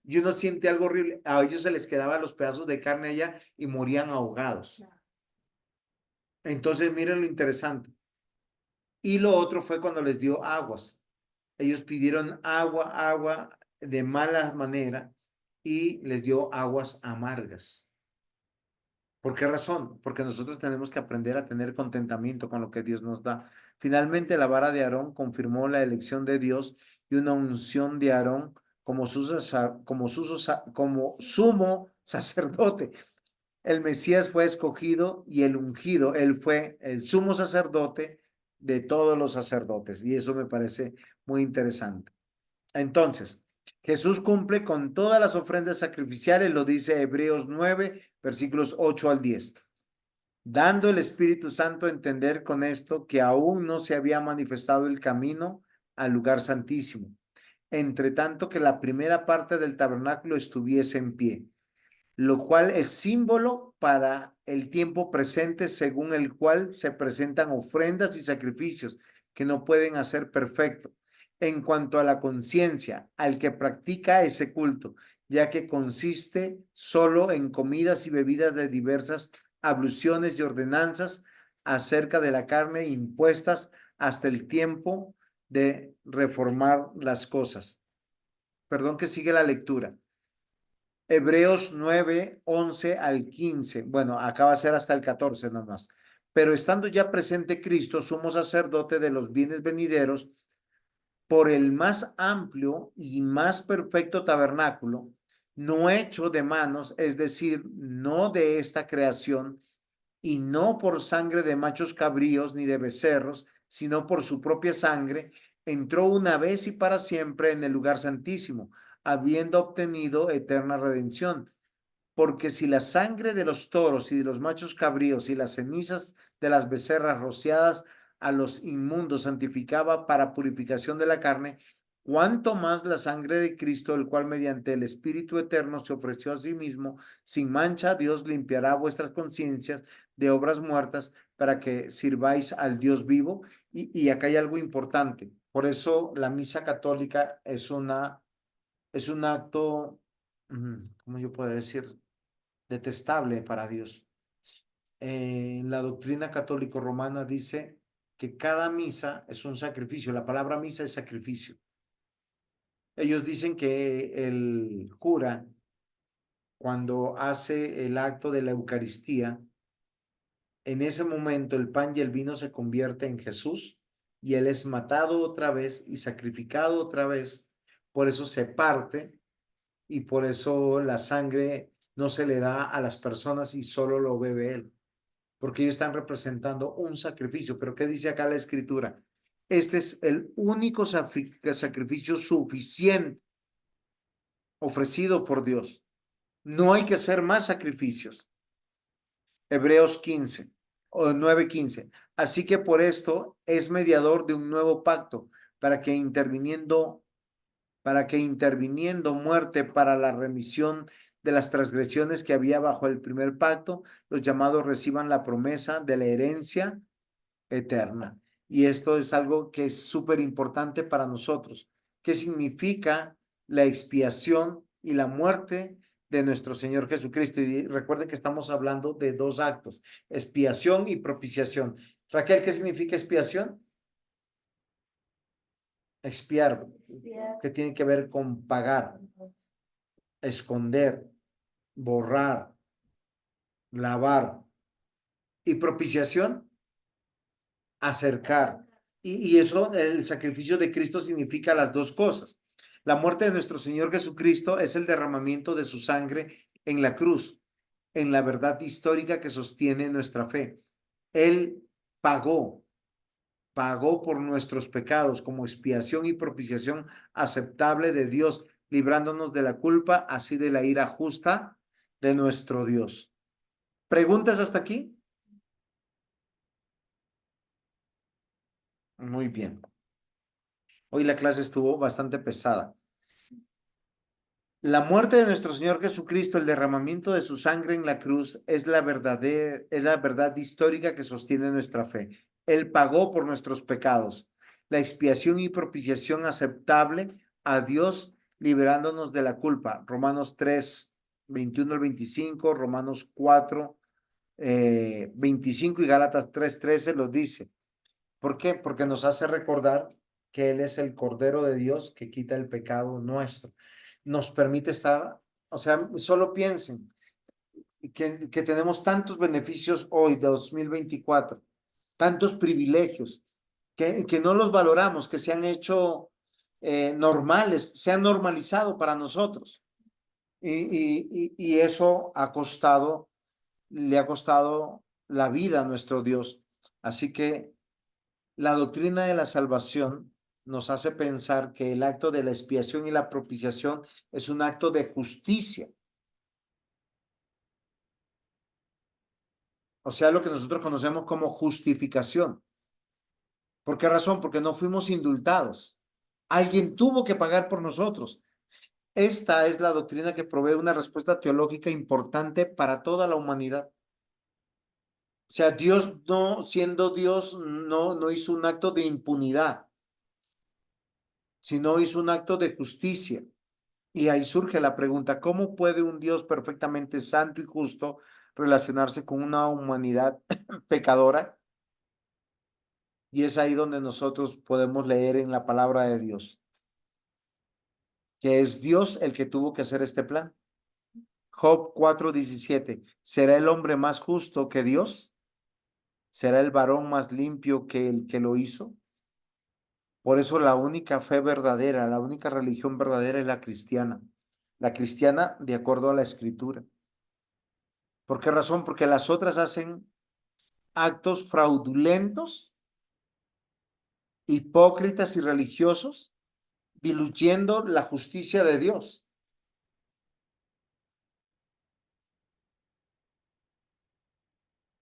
Y uno siente algo horrible. A ellos se les quedaban los pedazos de carne allá y morían ahogados. Entonces, miren lo interesante. Y lo otro fue cuando les dio aguas. Ellos pidieron agua de mala manera y les dio aguas amargas. ¿Por qué razón? Porque nosotros tenemos que aprender a tener contentamiento con lo que Dios nos da. Finalmente, la vara de Aarón confirmó la elección de Dios y una unción de Aarón como sumo sacerdote. El Mesías fue escogido y el ungido, él fue el sumo sacerdote de todos los sacerdotes. Y eso me parece muy interesante. Entonces, Jesús cumple con todas las ofrendas sacrificiales, lo dice Hebreos 9, versículos 8 al 10, dando el Espíritu Santo a entender con esto que aún no se había manifestado el camino al lugar santísimo, entre tanto que la primera parte del tabernáculo estuviese en pie, lo cual es símbolo para el tiempo presente, según el cual se presentan ofrendas y sacrificios que no pueden hacer perfecto. En cuanto a la conciencia, al que practica ese culto, ya que consiste solo en comidas y bebidas de diversas abluciones y ordenanzas acerca de la carne impuestas hasta el tiempo de reformar las cosas. Perdón que sigue la lectura. Hebreos 9, 11 al 15. Bueno, acá va a ser hasta el 14 nomás. Pero estando ya presente Cristo, sumo sacerdote de los bienes venideros, por el más amplio y más perfecto tabernáculo, no hecho de manos, es decir, no de esta creación, y no por sangre de machos cabríos ni de becerros, sino por su propia sangre, entró una vez y para siempre en el lugar santísimo, habiendo obtenido eterna redención. Porque si la sangre de los toros y de los machos cabríos y las cenizas de las becerras rociadas a los inmundos santificaba para purificación de la carne, cuánto más la sangre de Cristo, el cual mediante el Espíritu eterno se ofreció a sí mismo, sin mancha, Dios limpiará vuestras conciencias de obras muertas para que sirváis al Dios vivo. Y acá hay algo importante. Por eso la misa católica es un acto, ¿cómo yo puedo decir? Detestable para Dios. La doctrina católico-romana dice que cada misa es un sacrificio. La palabra misa es sacrificio. Ellos dicen que el cura, cuando hace el acto de la Eucaristía, en ese momento el pan y el vino se convierte en Jesús y él es matado otra vez y sacrificado otra vez. Por eso se parte y por eso la sangre no se le da a las personas y solo lo bebe él, porque ellos están representando un sacrificio. Pero ¿qué dice acá la escritura? Este es el único sacrificio suficiente ofrecido por Dios. No hay que hacer más sacrificios. Hebreos 15 o 9:15. Así que por esto es mediador de un nuevo pacto, para que interviniendo muerte para la remisión de las transgresiones que había bajo el primer pacto, los llamados reciban la promesa de la herencia eterna. Y esto es algo que es súper importante para nosotros. ¿Qué significa la expiación y la muerte de nuestro Señor Jesucristo? Y recuerden que estamos hablando de dos actos, expiación y propiciación. Raquel, ¿qué significa expiación? Expiar, que tiene que ver con pagar, esconder, borrar, lavar. Y propiciación, acercar. Y eso, el sacrificio de Cristo significa las dos cosas. La muerte de nuestro Señor Jesucristo es el derramamiento de su sangre en la cruz, en la verdad histórica que sostiene nuestra fe. Él pagó por nuestros pecados como expiación y propiciación aceptable de Dios, librándonos de la culpa, así de la ira justa de nuestro Dios. ¿Preguntas hasta aquí? Muy bien. Hoy la clase estuvo bastante pesada. La muerte de nuestro Señor Jesucristo, el derramamiento de su sangre en la cruz, es la verdad histórica que sostiene nuestra fe. Él pagó por nuestros pecados, la expiación y propiciación aceptable a Dios, liberándonos de la culpa. Romanos 3, 21 al 25, Romanos 4, 25 y Gálatas 3, 13 lo dice. ¿Por qué? Porque nos hace recordar que Él es el Cordero de Dios que quita el pecado nuestro. Nos permite estar, o sea, solo piensen que tenemos tantos beneficios hoy, 2024, tantos privilegios, que no los valoramos, que se han hecho normales, se han normalizado para nosotros. Y eso le ha costado la vida a nuestro Dios. Así que la doctrina de la salvación nos hace pensar que el acto de la expiación y la propiciación es un acto de justicia. O sea, lo que nosotros conocemos como justificación. ¿Por qué razón? Porque no fuimos indultados. Alguien tuvo que pagar por nosotros. Esta es la doctrina que provee una respuesta teológica importante para toda la humanidad. O sea, Dios no, siendo Dios, no hizo un acto de impunidad, sino hizo un acto de justicia. Y ahí surge la pregunta, ¿cómo puede un Dios perfectamente santo y justo relacionarse con una humanidad pecadora? Y es ahí donde nosotros podemos leer en la palabra de Dios, que es Dios el que tuvo que hacer este plan. Job 4:17, ¿será el hombre más justo que Dios? ¿Será el varón más limpio que el que lo hizo? Por eso la única fe verdadera, la única religión verdadera es la cristiana. La cristiana de acuerdo a la escritura. ¿Por qué razón? Porque las otras hacen actos fraudulentos, hipócritas y religiosos, diluyendo la justicia de Dios.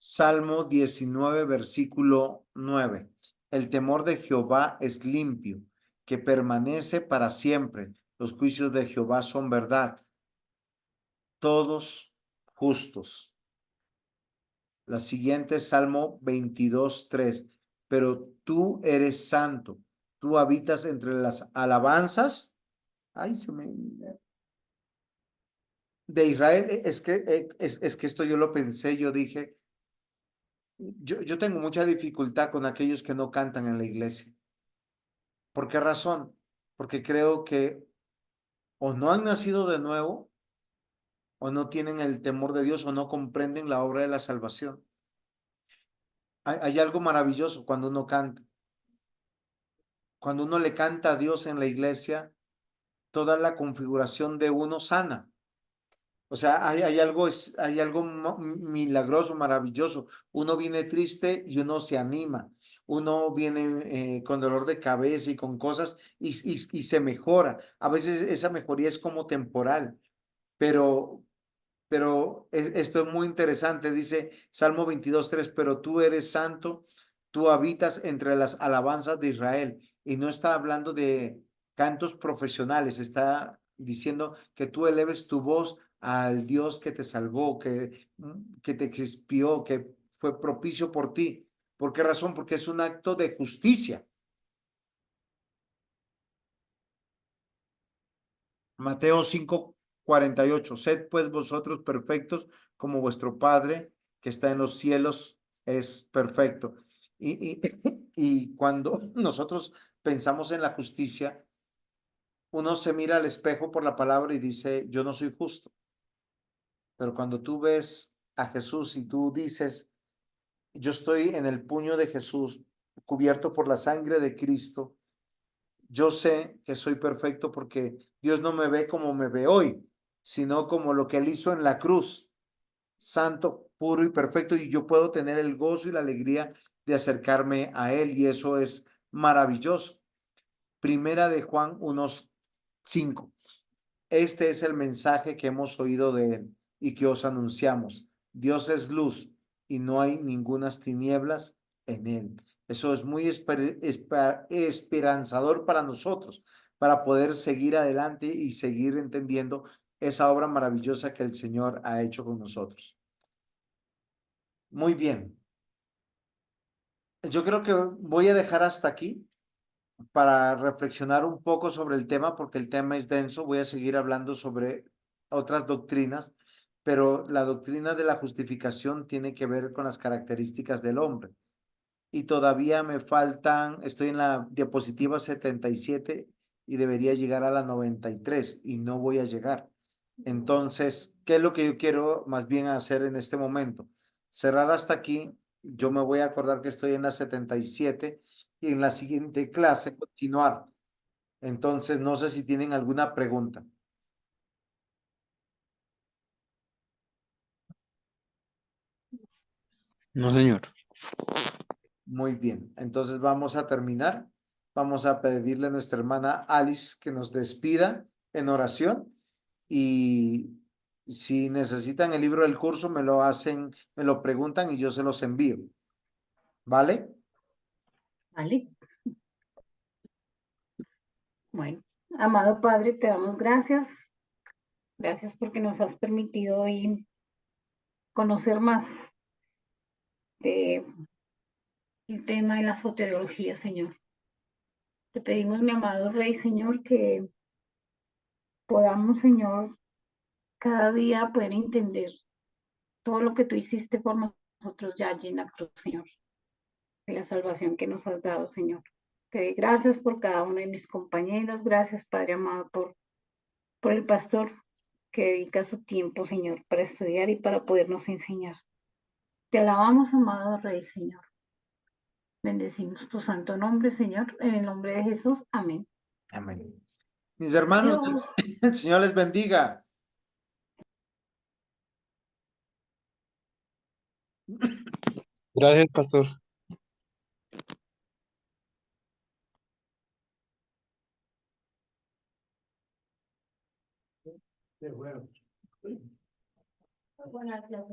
Salmo 19, versículo 9. El temor de Jehová es limpio, que permanece para siempre. Los juicios de Jehová son verdad, todos justos. La siguiente es Salmo 22, 3. Pero tú eres santo, tú habitas entre las alabanzas. Ay, de Israel. Es que esto yo lo pensé, yo dije, Yo tengo mucha dificultad con aquellos que no cantan en la iglesia. ¿Por qué razón? Porque creo que o no han nacido de nuevo, o no tienen el temor de Dios, o no comprenden la obra de la salvación. Hay algo maravilloso cuando uno canta. Cuando uno le canta a Dios en la iglesia, toda la configuración de uno sana. O sea, hay algo milagroso, maravilloso. Uno viene triste y uno se anima. Uno viene con dolor de cabeza y con cosas y se mejora. A veces esa mejoría es como temporal, pero, esto es muy interesante. Dice Salmo 22:3, pero tú eres santo, tú habitas entre las alabanzas de Israel. Y no está hablando de cantos profesionales, está diciendo que tú eleves tu voz al Dios que te salvó, que te expió, que fue propicio por ti. ¿Por qué razón? Porque es un acto de justicia. Mateo 5:48. Sed pues vosotros perfectos como vuestro Padre que está en los cielos es perfecto. Y, y cuando nosotros pensamos en la justicia, uno se mira al espejo por la palabra y dice, yo no soy justo. Pero cuando tú ves a Jesús y tú dices, yo estoy en el puño de Jesús, cubierto por la sangre de Cristo, yo sé que soy perfecto porque Dios no me ve como me ve hoy, sino como lo que Él hizo en la cruz, santo, puro y perfecto, y yo puedo tener el gozo y la alegría de acercarme a Él, y eso es maravilloso. Primera de Juan 1:5. Este es el mensaje que hemos oído de Él y que os anunciamos. Dios es luz y no hay ningunas tinieblas en Él. Eso es muy esperanzador para nosotros, para poder seguir adelante y seguir entendiendo esa obra maravillosa que el Señor ha hecho con nosotros. Muy bien. Yo creo que voy a dejar hasta aquí para reflexionar un poco sobre el tema, porque el tema es denso. Voy a seguir hablando sobre otras doctrinas, pero la doctrina de la justificación tiene que ver con las características del hombre. Y todavía me faltan, estoy en la diapositiva 77 y debería llegar a la 93 y no voy a llegar. Entonces, ¿qué es lo que yo quiero más bien hacer en este momento? Cerrar hasta aquí. Yo me voy a acordar que estoy en la 77 y en la siguiente clase continuar. Entonces, no sé si tienen alguna pregunta. No, señor. Muy bien. Entonces, vamos a terminar. Vamos a pedirle a nuestra hermana Alice que nos despida en oración. Y si necesitan el libro del curso, me lo hacen, me lo preguntan y yo se los envío. ¿Vale? ¿Vale? Bueno, amado Padre, te damos gracias. Gracias porque nos has permitido hoy conocer más de el tema de la soteriología, Señor. Te pedimos, mi amado Rey, Señor, que podamos, Señor, cada día poder entender todo lo que tú hiciste por nosotros ya allí en la cruz, Señor, de la salvación que nos has dado, Señor. Te doy gracias por cada uno de mis compañeros. Gracias, Padre amado, por el pastor que dedica su tiempo, Señor, para estudiar y para podernos enseñar. Te alabamos, amado Rey, Señor. Bendecimos tu santo nombre, Señor, en el nombre de Jesús. Amén. Amén. Mis hermanos, Adiós. el Señor les bendiga. Gracias, pastor. Qué bueno. Buenas clases.